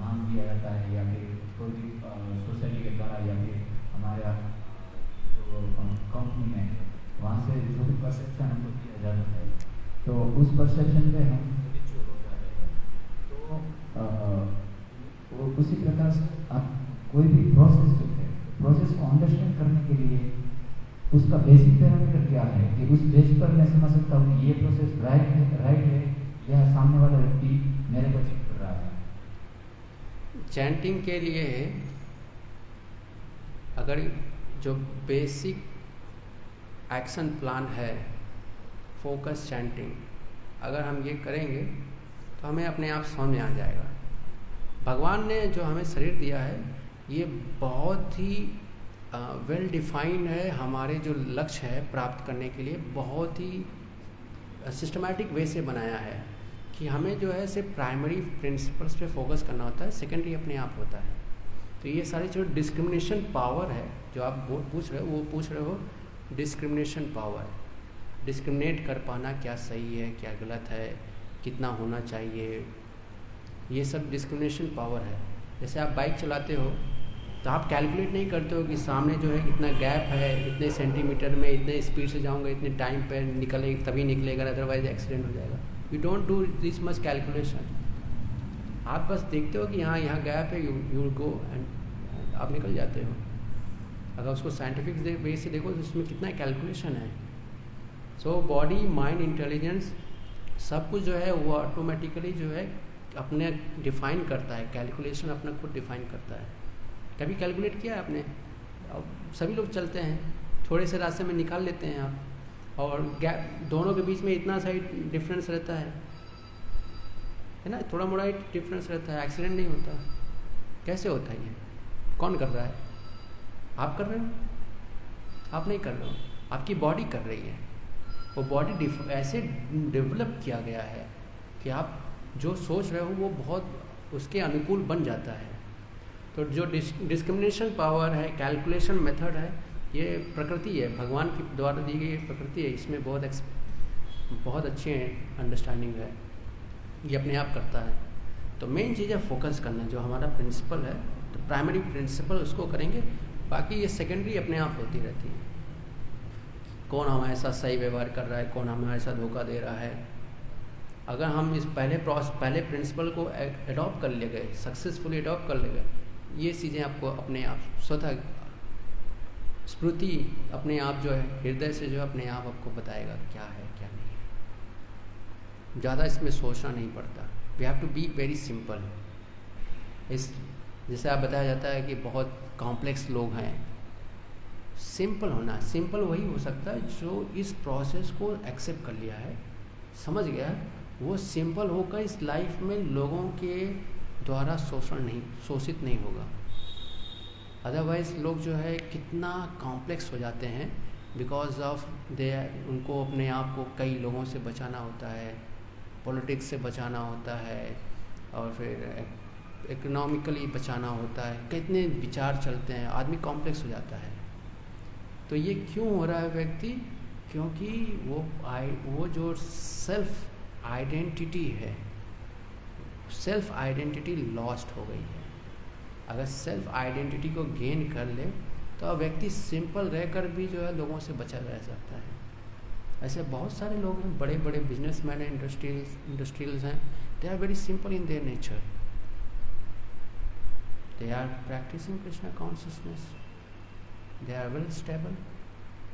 नाम दिया जाता है, या फिर कोई भी सोसाइटी के द्वारा, या फिर हमारे जो कंपनी में वहाँ से जो भी परसेप्शन हमको दिया जाता है, तो उस परसेप्शन पे हम रिचुअल हो जाते हैं। तो उसी प्रकार से आप कोई भी प्रोसेस जो है, प्रोसेस को अंडरस्टैंड करने के लिए उसका बेसिक पैरामीटर क्या है कि उस बेस पर मैं समझ सकता हूँ कि ये प्रोसेस राइट है या सामने वाला व्यक्ति मेरे को चेक कर रहा है। चैंटिंग के लिए अगर जो बेसिक एक्शन प्लान है फोकस चैंटिंग, अगर हम ये करेंगे तो हमें अपने आप समझ में आ जाएगा। भगवान ने जो हमें शरीर दिया है ये बहुत ही वेल डिफाइंड है। हमारे जो लक्ष्य है प्राप्त करने के लिए बहुत ही सिस्टमैटिक वे से बनाया है कि हमें जो है सिर्फ प्राइमरी प्रिंसिपल्स पे फोकस करना होता है, सेकेंडरी अपने आप होता है। तो ये सारी जो डिस्क्रिमिनेशन पावर है जो आप पूछ रहे हो, वो पूछ रहे हो डिस्क्रिमिनेशन पावर, डिस्क्रिमिनेट कर पाना क्या सही है क्या गलत है, कितना होना चाहिए, ये सब डिस्क्रिमिनेशन पावर है। जैसे आप बाइक चलाते हो तो आप कैलकुलेट नहीं करते हो कि सामने जो है इतना गैप है, इतने सेंटीमीटर में इतने स्पीड से जाऊंगा, इतने टाइम पे निकले तभी निकलेगा, अदरवाइज एक्सीडेंट हो जाएगा। You don't do this much calculation. आप बस देखते हो कि यहाँ गैप है, यू गो एंड आप निकल जाते हो। अगर उसको साइंटिफिक वे से देखो तो उसमें कितना कैलकुलेशन है। सो बॉडी माइंड इंटेलिजेंस सब कुछ जो है वो ऑटोमेटिकली जो है अपने डिफाइन करता है, कैलकुलेशन अपना खुद डिफाइन करता है। कभी कैलकुलेट किया है आपने? अब सभी लोग चलते हैं, थोड़े से रास्ते में निकाल लेते हैं आप, और गैप दोनों के बीच में इतना सा ही डिफरेंस रहता है ना, थोड़ा मोड़ा ही डिफरेंस रहता है, एक्सीडेंट नहीं होता। कैसे होता है ये? कौन कर रहा है? आप कर रहे हो? आप नहीं कर रहे हो, आपकी बॉडी कर रही है। वो बॉडी ऐसे डेवलप किया गया है कि आप जो सोच रहे हो वो बहुत उसके अनुकूल बन जाता है। तो जो डिस्क्रिमिनेशन पावर है, कैलकुलेशन मेथड है, ये प्रकृति है, भगवान की द्वारा दी गई प्रकृति है। इसमें बहुत अच्छी अंडरस्टैंडिंग है, ये अपने आप करता है। तो मेन चीज़ है फोकस करना, जो हमारा प्रिंसिपल है। तो प्राइमरी प्रिंसिपल उसको करेंगे, बाकी ये सेकेंडरी अपने आप होती रहती है। कौन हमारे साथ सही व्यवहार कर रहा है, कौन हमारे साथ धोखा दे रहा है। अगर हम इस पहले प्रिंसिपल को एडॉप्ट कर ले गए, सक्सेसफुली एडॉप्ट कर ले गए, ये चीज़ें आपको अपने आप स्वतः स्मृति अपने आप जो है हृदय से जो है अपने आप आपको बताएगा क्या है क्या नहीं है। ज़्यादा इसमें सोचना नहीं पड़ता। We have to be very simple. इस जैसे आप बताया जाता है कि बहुत कॉम्प्लेक्स लोग हैं, सिंपल होना। सिंपल वही हो सकता है जो इस प्रोसेस को एक्सेप्ट कर लिया है, समझ गया है, वो सिंपल होकर इस लाइफ में लोगों के द्वारा शोषित नहीं होगा। अदरवाइज़ लोग जो है कितना कॉम्प्लेक्स हो जाते हैं बिकॉज ऑफ उनको अपने आप को कई लोगों से बचाना होता है, पॉलिटिक्स से बचाना होता है, और फिर इकोनॉमिकली बचाना होता है। कितने विचार चलते हैं, आदमी कॉम्प्लेक्स हो जाता है। तो ये क्यों हो रहा है व्यक्ति? क्योंकि वो जो सेल्फ आइडेंटिटी है, सेल्फ आइडेंटिटी लॉस्ट हो गई है। अगर सेल्फ आइडेंटिटी को गेन कर ले तो व्यक्ति सिंपल रहकर भी जो है लोगों से बचा रह सकता है। ऐसे बहुत सारे लोग हैं, बड़े बड़े बिजनेसमैन हैं, इंडस्ट्रियल्स हैं, they are very simple in their nature. They are practising Krishna consciousness, they are well stable,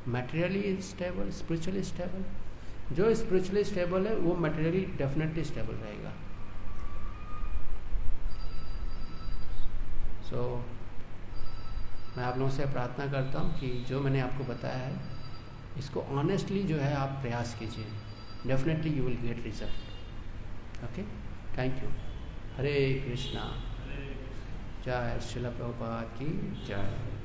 materially stable, spiritually stable. जो स्पिरिचुअली स्टेबल है वो मटेरियली डेफिनेटली स्टेबल रहेगा। सो मैं आप लोगों से प्रार्थना करता हूँ कि जो मैंने आपको बताया है इसको ऑनेस्टली जो है आप प्रयास कीजिए, definitely you will get result. Okay, thank you. Hare Krishna. जय श्रील प्रभुपाद की जय।